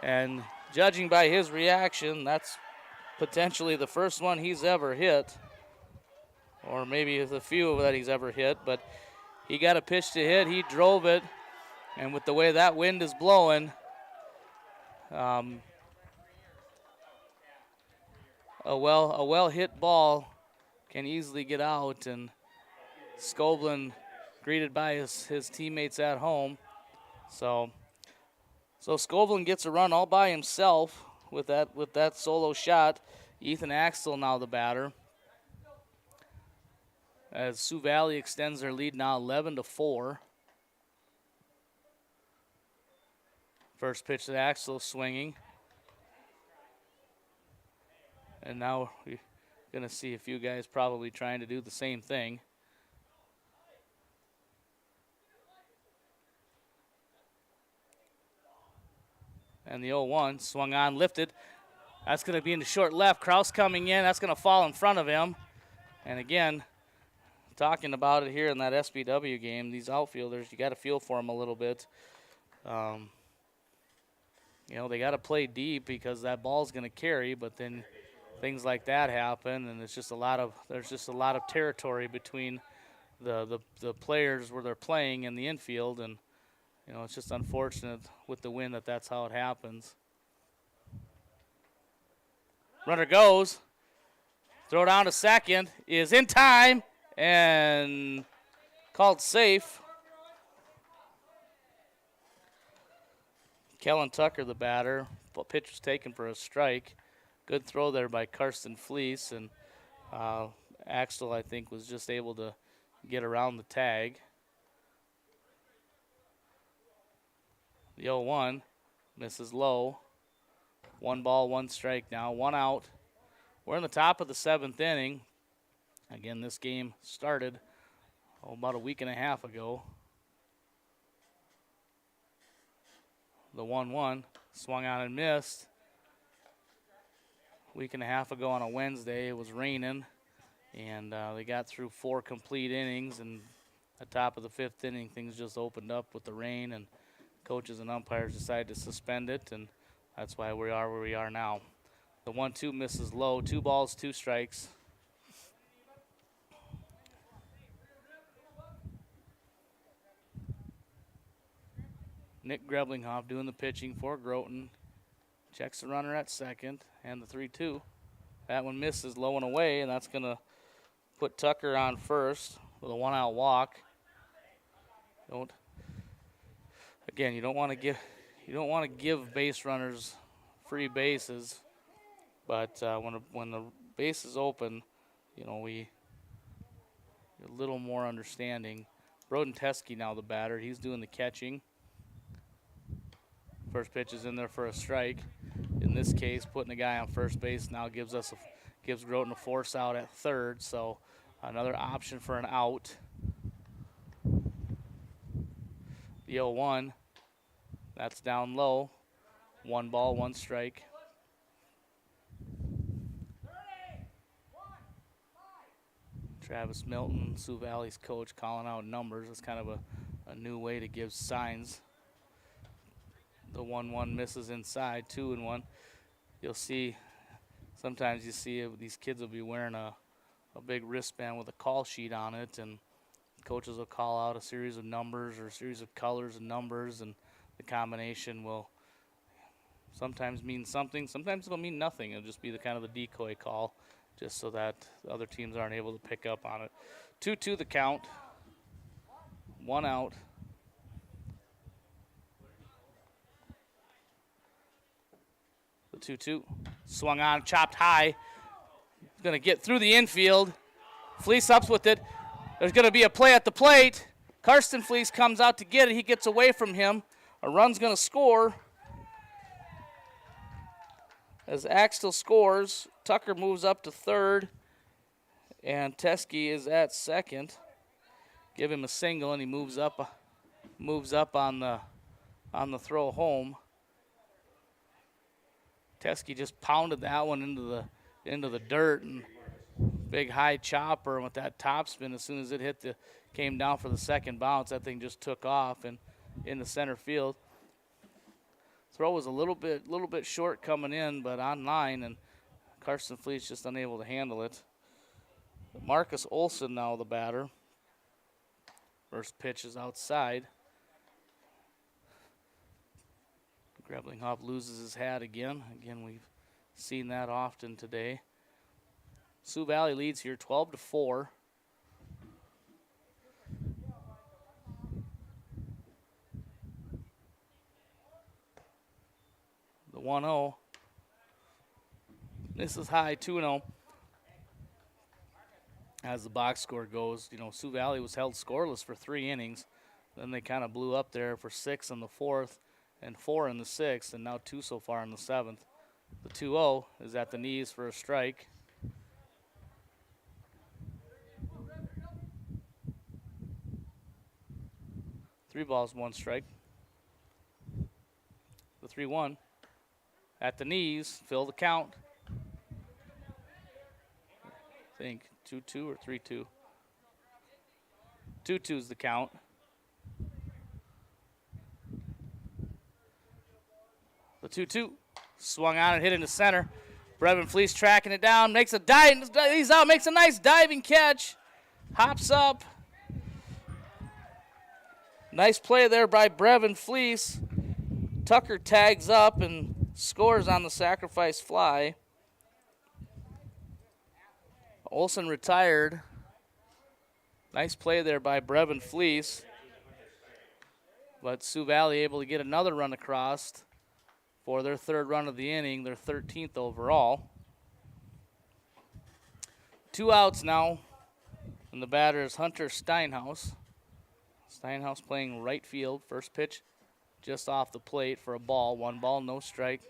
And judging by his reaction, that's potentially the first one he's ever hit. Or maybe the few that he's ever hit. But he got a pitch to hit. He drove it. And with the way that wind is blowing, a well hit ball can easily get out, and Scovland greeted by his teammates at home. So Scovland gets a run all by himself with that solo shot. Ethan Axtell now the batter, as Sioux Valley extends their lead now 11-4. First pitch to Axtell, swinging. And now we're going to see a few guys probably trying to do the same thing. And the 0-1 swung on, lifted. That's going to be into short left. Krause coming in. That's going to fall in front of him. And again, talking about it here in that SBW game, these outfielders, you got to feel for them a little bit. They got to play deep because that ball's going to carry, but then things like that happen, and there's just a lot of territory between the players where they're playing in the infield, and it's just unfortunate with the wind that's how it happens. Runner goes. Throw down to second is in time and called safe. Kellen Tucker, the batter. Pitch was taken for a strike. Good throw there by Karsten Fleece, and Axtell, I think, was just able to get around the tag. The 0-1 misses low. 1 ball, 1 strike now, 1 out. We're in the top of the 7th inning. Again, this game started about a week and a half ago. The 1-1 swung on and missed. A week and a half ago on a Wednesday, it was raining, and they got through 4 complete innings, and at the top of the 5th inning, things just opened up with the rain, and coaches and umpires decided to suspend it, and that's why we are where we are now. The 1-2 misses low. 2 balls, 2 strikes. Nick Greblinghoff doing the pitching for Groton. Checks the runner at second, and the 3-2. That one misses low and away, and that's going to put Tucker on first with a 1-out walk. You don't want to give base runners free bases, but when the base is open, we a little more understanding. Broden Teskey now the batter. He's doing the catching. First pitch is in there for a strike. In this case, putting a guy on first base now gives Groton a force out at third, so another option for an out. The 0-1, that's down low. 1 ball, 1 strike. Travis Milton, Sioux Valley's coach, calling out numbers. It's kind of a new way to give signs. The 1-1 misses inside, 2-1. You'll see, sometimes you see these kids will be wearing a big wristband with a call sheet on it, and coaches will call out a series of numbers or a series of colors and numbers, and the combination will sometimes mean something. Sometimes it'll mean nothing. It'll just be the kind of the decoy call, just so that the other teams aren't able to pick up on it. 2-2 the count. 1 out. The 2-2 swung on, chopped high. Going to get through the infield. Fleece ups with it. There's going to be a play at the plate. Karsten Fleece comes out to get it. He gets away from him. A run's going to score. As Axtell scores, Tucker moves up to third, and Teskey is at second. Give him a single, and he moves up on the throw home. Teskey just pounded that one into the dirt, and big high chopper with that topspin. As soon as it came down for the second bounce, that thing just took off and in the center field. Throw was a little bit short coming in, but on line, and Karsten Fleece just unable to handle it. Marcus Olson now the batter. First pitch is outside. Greblinghoff loses his hat again. Again, we've seen that often today. Sioux Valley leads here 12-4. The 1-0. This is high, 2-0. As the box score goes, Sioux Valley was held scoreless for 3 innings. Then they kind of blew up there for 6 in the 4th and 4 in the 6th, and now 2 so far in the 7th. The 2-0 is at the knees for a strike. Three balls, 1 strike. The 3-1 at the knees, fill the count. I think 2-2 or 3-2. 2-2 is the count. The 2-2 swung on and hit into center. Brevin Fleece tracking it down, makes a dive, he's out, makes a nice diving catch, hops up. Nice play there by Brevin Fleece. Tucker tags up and scores on the sacrifice fly. Olsen retired. Nice play there by Brevin Fleece. But Sioux Valley able to get another run across for their third run of the inning, their 13th overall. 2 outs now, and the batter is Hunter Steinhaus. Steinhaus playing right field. First pitch just off the plate for a ball. 1 ball, no strike.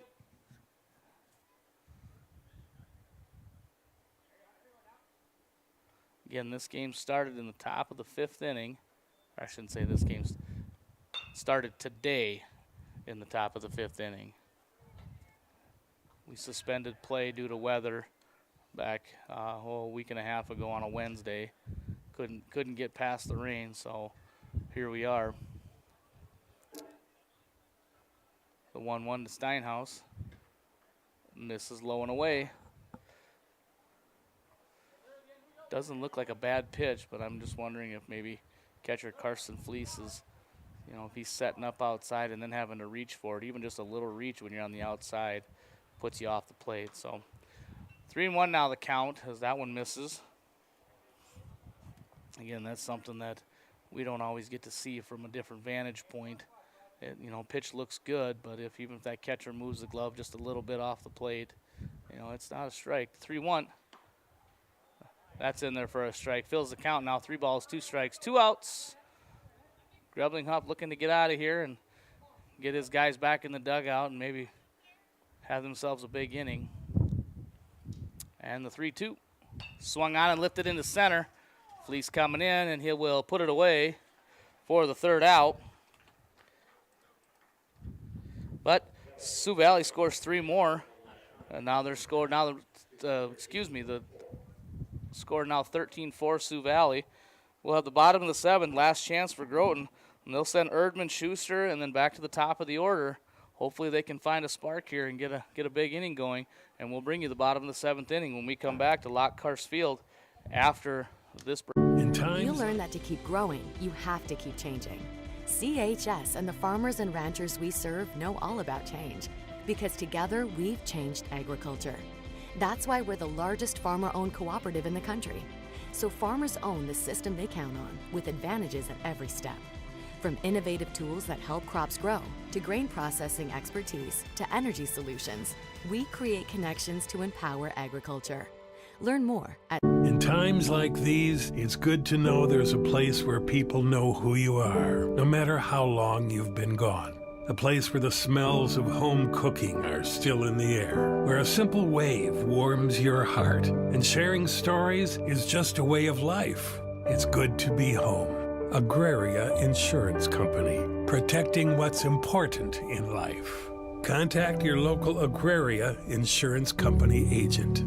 Again, this game started in the top of the 5th inning. I shouldn't say this game started today in the top of the 5th inning. We suspended play due to weather back a week and a half ago on a Wednesday. Couldn't get past the rain, so here we are. The 1-1 to Steinhaus. Misses low and away. Doesn't look like a bad pitch, but I'm just wondering if maybe catcher Carson Fleece is, if he's setting up outside and then having to reach for it, even just a little reach when you're on the outside, puts you off the plate. So 3-1 now the count as that one misses. Again, that's something that we don't always get to see from a different vantage point. Pitch looks good, but even if that catcher moves the glove just a little bit off the plate, it's not a strike. 3-1. That's in there for a strike. Fills the count now. 3 balls, 2 strikes, 2 outs. Grebling looking to get out of here and get his guys back in the dugout and maybe have themselves a big inning. And the 3-2. Swung on and lifted into center. Fleece coming in, and he will put it away for the 3rd out. But Sioux Valley scores 3 more. And now they're scored. Now, the score now 13-4 Sioux Valley. We'll have the bottom of the 7th, last chance for Groton. And they'll send Erdman, Schuster, and then back to the top of the order. Hopefully they can find a spark here and get a big inning going. And we'll bring you the bottom of the 7th inning when we come back to Lockhurst Field after this break. You learn that to keep growing, you have to keep changing. CHS and the farmers and ranchers we serve know all about change, because together we've changed agriculture. That's why we're the largest farmer-owned cooperative in the country. So farmers own the system they count on, with advantages at every step. From innovative tools that help crops grow, to grain processing expertise, to energy solutions, we create connections to empower agriculture. Learn more at... In times like these, it's good to know there's a place where people know who you are, no matter how long you've been gone. A place where the smells of home cooking are still in the air, where a simple wave warms your heart, and sharing stories is just a way of life. It's good to be home. Agraria Insurance Company, protecting what's important in life. Contact your local Agraria Insurance Company agent.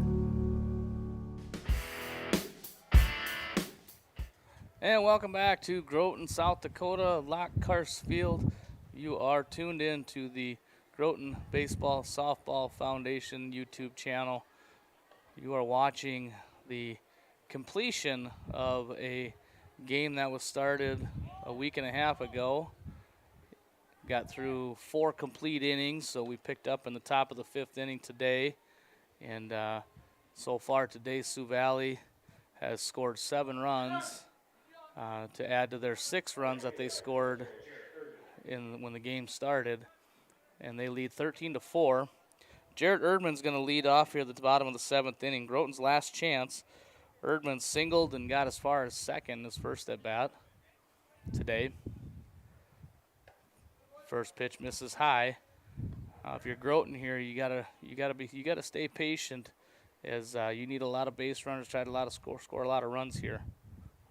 And welcome back to Groton, South Dakota, Lockhurst Field. You are tuned in to the Groton Baseball Softball Foundation YouTube channel. You are watching the completion of a game that was started a week and a half ago. Got through 4 complete innings, so we picked up in the top of the 5th inning today. And so far today, Sioux Valley has scored 7 runs. To add to their 6 runs that they scored when the game started, and they lead 13-4. Jared Erdman's going to lead off here at the bottom of the 7th inning. Groton's last chance. Erdman singled and got as far as second his first at bat today. First pitch misses high. If you're Groton here, you gotta stay patient, as you need a lot of base runners, try to score a lot of runs here.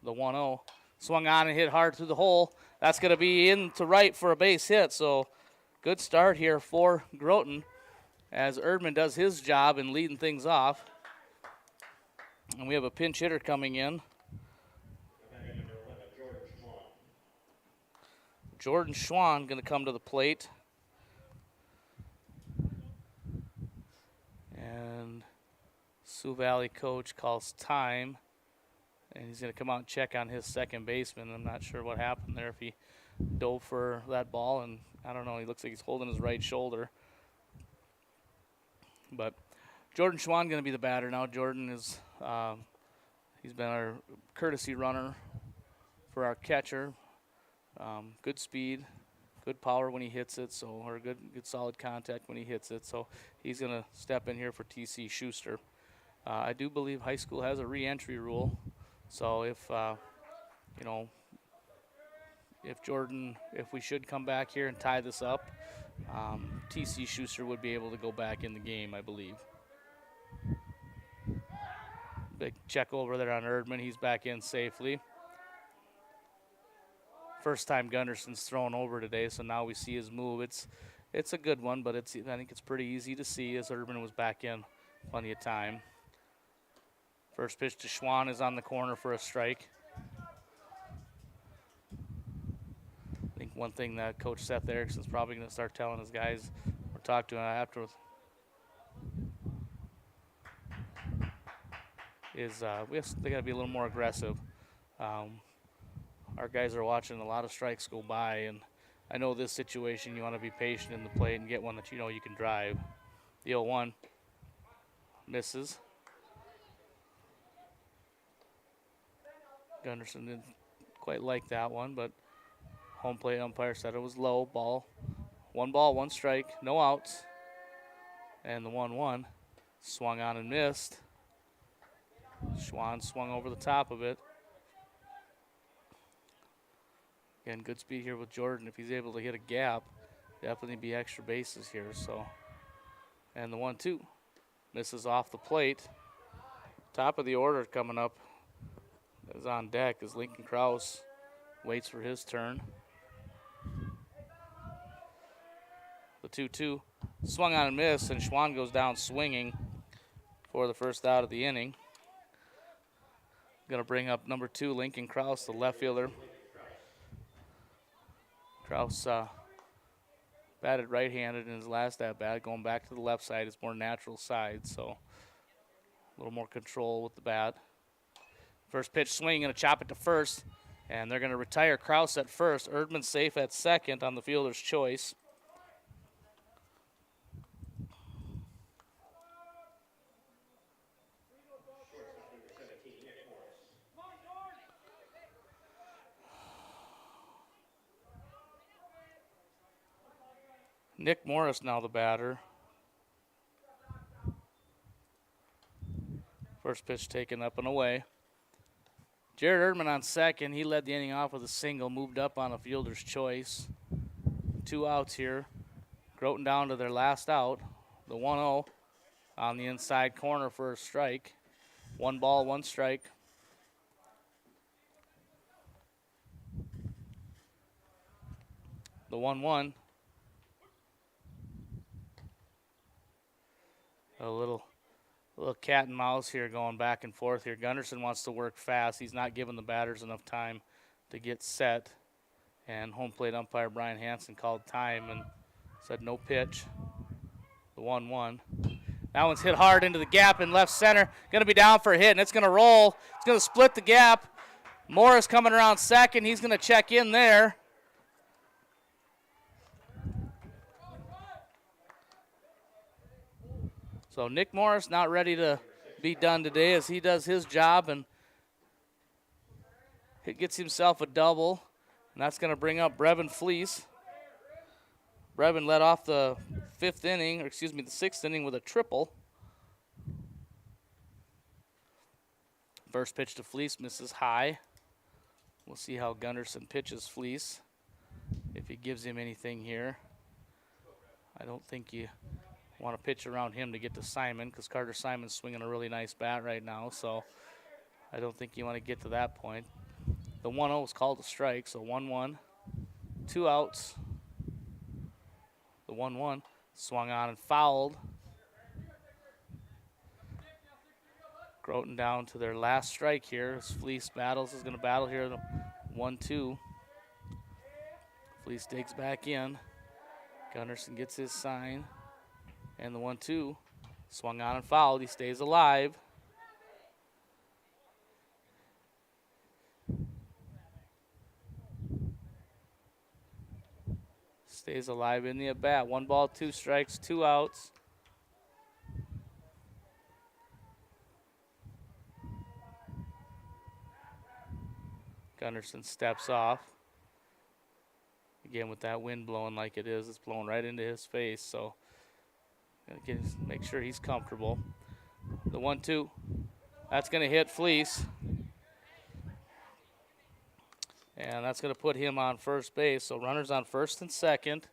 The 1-0. Swung on and hit hard through the hole. That's going to be in to right for a base hit. So good start here for Groton as Erdman does his job in leading things off. And we have a pinch hitter coming in. Jordan Schwann going to come to the plate. And Sioux Valley coach calls time, and he's going to come out and check on his second baseman. I'm not sure what happened there, if he dove for that ball, and I don't know, he looks like he's holding his right shoulder. But Jordan Schwann going to be the batter now. Jordan is he's been our courtesy runner for our catcher. Good speed, good power when he hits it, or good solid contact when he hits it. So he's going to step in here for TC Schuster. I do believe high school has a re-entry rule. So if we should come back here and tie this up, TC Schuster would be able to go back in the game, I believe. Big check over there on Erdman. He's back in safely. First time Gunderson's thrown over today, so now we see his move. It's a good one, but I think it's pretty easy to see as Erdman was back in plenty of time. First pitch to Schwann is on the corner for a strike. I think one thing that Coach Seth Erickson's probably going to start telling his guys or talk to him afterwards is they got to be a little more aggressive. Our guys are watching a lot of strikes go by, and I know this situation you want to be patient in the plate and get one that you know you can drive. The 0-1 misses. Gunderson didn't quite like that one, but home plate umpire said it was low ball. 1 ball, 1 strike, no outs. And the 1-1 swung on and missed. Schwann swung over the top of it. Again, good speed here with Jordan. If he's able to hit a gap, definitely be extra bases here. So, and the 1-2 misses off the plate. Top of the order coming up is on deck as Lincoln Krause waits for his turn. The 2-2 swung on and missed, and Schwann goes down swinging for the first out of the inning. Going to bring up number 2, Lincoln Krause, the left fielder. Krause batted right-handed in his last at-bat, going back to the left side, his more natural side, so a little more control with the bat. First pitch swing, going to chop it to first, and they're going to retire Krause at first. Erdman safe at second on the fielder's choice. Nick Morris now the batter. First pitch taken up and away. Jared Erdman on second. He led the inning off with a single, moved up on a fielder's choice. 2 outs here. Groton down to their last out. The 1-0 on the inside corner for a strike. 1 ball, 1 strike. The 1-1. A little cat and mouse here going back and forth here. Gunderson wants to work fast. He's not giving the batters enough time to get set. And home plate umpire Brian Hansen called time and said no pitch. The 1-1. That one's hit hard into the gap in left center. Going to be down for a hit, and it's going to roll. It's going to split the gap. Morris coming around second. He's going to check in there. So Nick Morris not ready to be done today as he does his job, and he gets himself a double, and that's going to bring up Brevin Fleece. Brevin led off the 6th inning with a triple. First pitch to Fleece misses high. We'll see how Gunderson pitches Fleece, if he gives him anything here. I don't think you want to pitch around him to get to Simon, because Carter Simon's swinging a really nice bat right now, so I don't think you want to get to that point. The 1-0 is called a strike, so 1-1. 2 outs. The 1-1 swung on and fouled. Groton down to their last strike here as Fleece is going to battle here. The 1-2. Fleece digs back in. Gunderson gets his sign. And the 1-2 swung on and fouled. He stays alive. Stays alive in the at-bat. 1 ball, 2 strikes, 2 outs. Gunnarsson steps off. Again, with that wind blowing like it is, it's blowing right into his face, so make sure he's comfortable. The 1-2, that's going to hit Fleece. And that's going to put him on first base, so runners on first and second.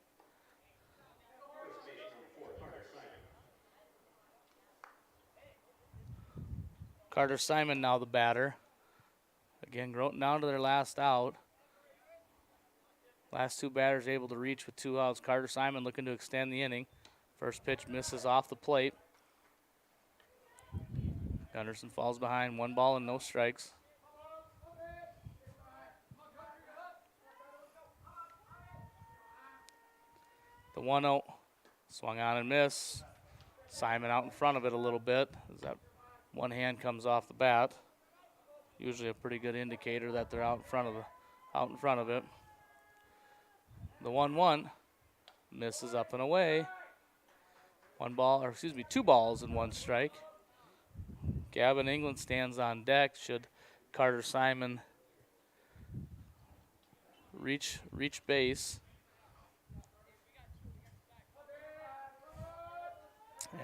Carter Simon now the batter. Again, Groton down to their last out. Last 2 batters able to reach with 2 outs. Carter Simon looking to extend the inning. First pitch misses off the plate. Gunnarsson falls behind. 1 ball and no strikes. The 1-0 swung on and miss. Simon out in front of it a little bit as that one hand comes off the bat. Usually a pretty good indicator that they're out in front of it. The 1-1 misses up and away. 2 balls and 1 strike. Gavin England stands on deck. Should Carter Simon reach base.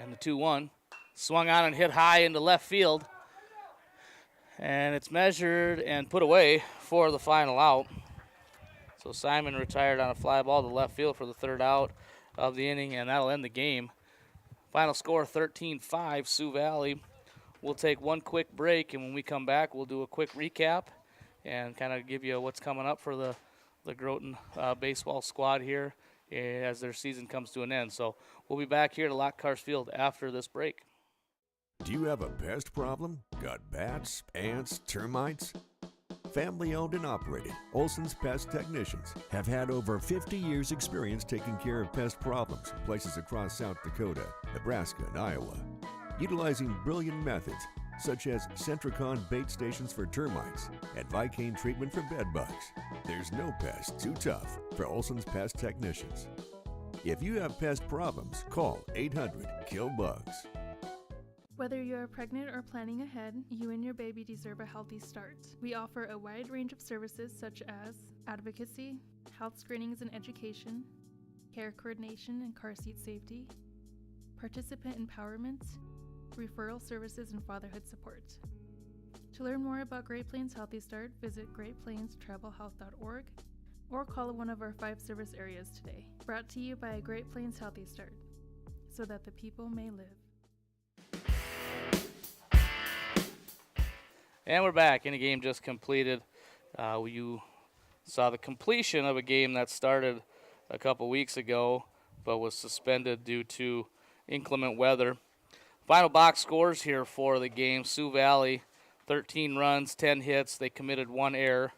And the 2-1 swung on and hit high into left field. And it's measured and put away for the final out. So Simon retired on a fly ball to left field for the 3rd out of the inning, and that'll end the game. Final score 13-5, Sioux Valley. We'll take one quick break, and when we come back, we'll do a quick recap and kind of give you what's coming up for the Groton baseball squad here as their season comes to an end. So we'll be back here to Lock Cars Field after this break. Do you have a pest problem? Got bats, ants, termites? Family owned and operated, Olson's Pest Technicians have had over 50 years experience taking care of pest problems in places across South Dakota, Nebraska, and Iowa. Utilizing brilliant methods such as Centricon bait stations for termites and Vicane treatment for bed bugs. There's no pest too tough for Olson's Pest Technicians. If you have pest problems, call 800-KILL-BUGS. Whether you are pregnant or planning ahead, you and your baby deserve a healthy start. We offer a wide range of services such as advocacy, health screenings and education, care coordination and car seat safety, participant empowerment, referral services, and fatherhood support. To learn more about Great Plains Healthy Start, visit greatplainstravelhealth.org or call one of our 5 service areas today. Brought to you by Great Plains Healthy Start, so that the people may live. And we're back in a game just completed. You saw the completion of a game that started a couple weeks ago but was suspended due to inclement weather. Final box scores here for the game. Sioux Valley, 13 runs, 10 hits. They committed 1 error.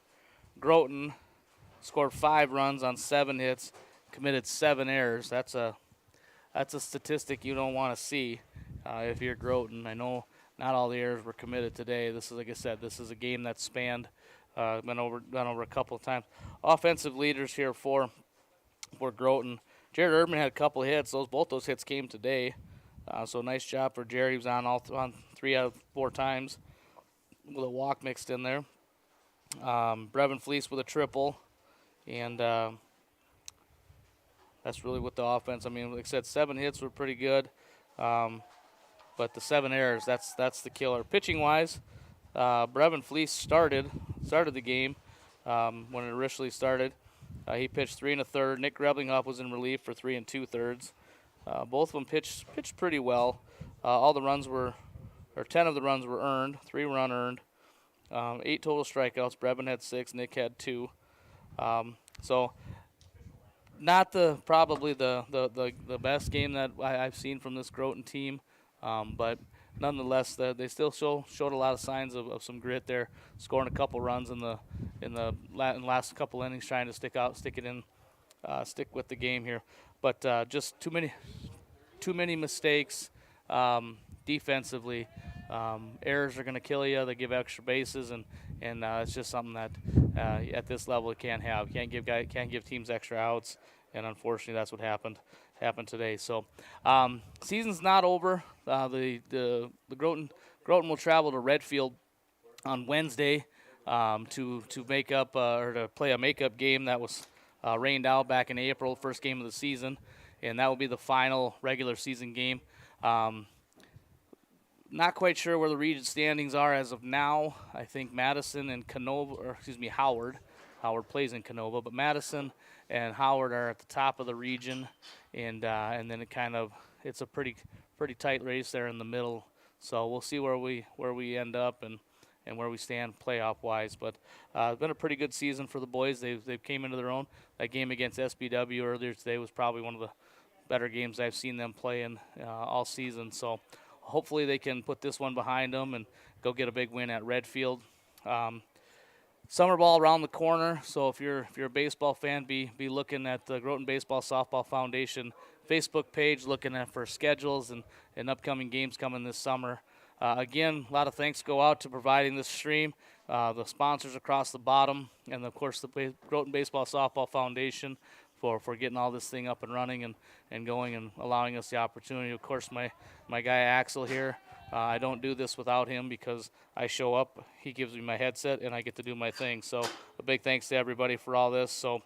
Groton scored 5 runs on 7 hits, committed 7 errors. That's a statistic you don't want to see if you're Groton. I know not all the errors were committed today. This is, like I said, this is a game that spanned, done over a couple of times. Offensive leaders here for Groton. Jared Erdman had a couple of hits. Both those hits came today. So nice job for Jared. He was on 3 out of 4 times with a walk mixed in there. Brevin Fleece with a triple. And that's really what the offense, I mean, like I said, 7 hits were pretty good. But the 7 errors, that's the killer. Pitching-wise, Brevin Fleece started the game when it originally started. He pitched 3 1/3. Nick Greblinghoff was in relief for 3 2/3. Both of them pitched pretty well. 10 of the runs were earned. 3 were unearned. 8 total strikeouts. Brevin had 6. Nick had 2. So not probably the best game that I've seen from this Groton team. But nonetheless, they still showed a lot of signs of some grit there, scoring a couple runs in the last couple innings, trying to stick with the game here. But just too many mistakes defensively. Errors are going to kill you. They give extra bases, and it's just something that at this level you can't have. You can't give teams extra outs unfortunately that's what happened today. So season's not over. The Groton will travel to Redfield on Wednesday to make up or to play a makeup game that was rained out back in April, first game of the season, and that will be the final regular season game. Not quite sure where the region standings are as of now. I think Madison and Howard. Howard plays in Canova, but Madison and Howard are at the top of the region, and then it's a pretty tight race there in the middle. So we'll see where we end up and where we stand playoff wise. But it's been a pretty good season for the boys. They've came into their own. That game against SBW earlier today was probably one of the better games I've seen them play in all season. So hopefully they can put this one behind them and go get a big win at Redfield. Summer ball around the corner, so if you're a baseball fan, be looking at the Groton Baseball Softball Foundation Facebook page, looking for schedules and upcoming games coming this summer. Again, a lot of thanks go out to providing this stream, the sponsors across the bottom, and of course the Groton Baseball Softball Foundation for getting all this thing up and running and going and allowing us the opportunity. Of course, my guy Axel here. I don't do this without him because I show up, he gives me my headset, and I get to do my thing. So a big thanks to everybody for all this. So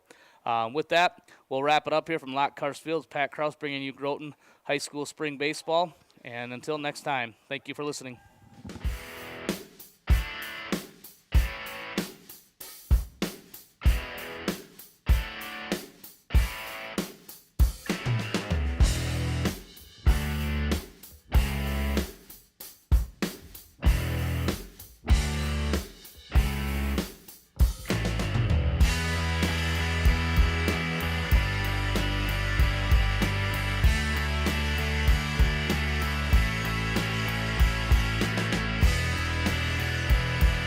with that, we'll wrap it up here from Lockhart Fields. Pat Kraus bringing you Groton High School Spring Baseball. And until next time, thank you for listening.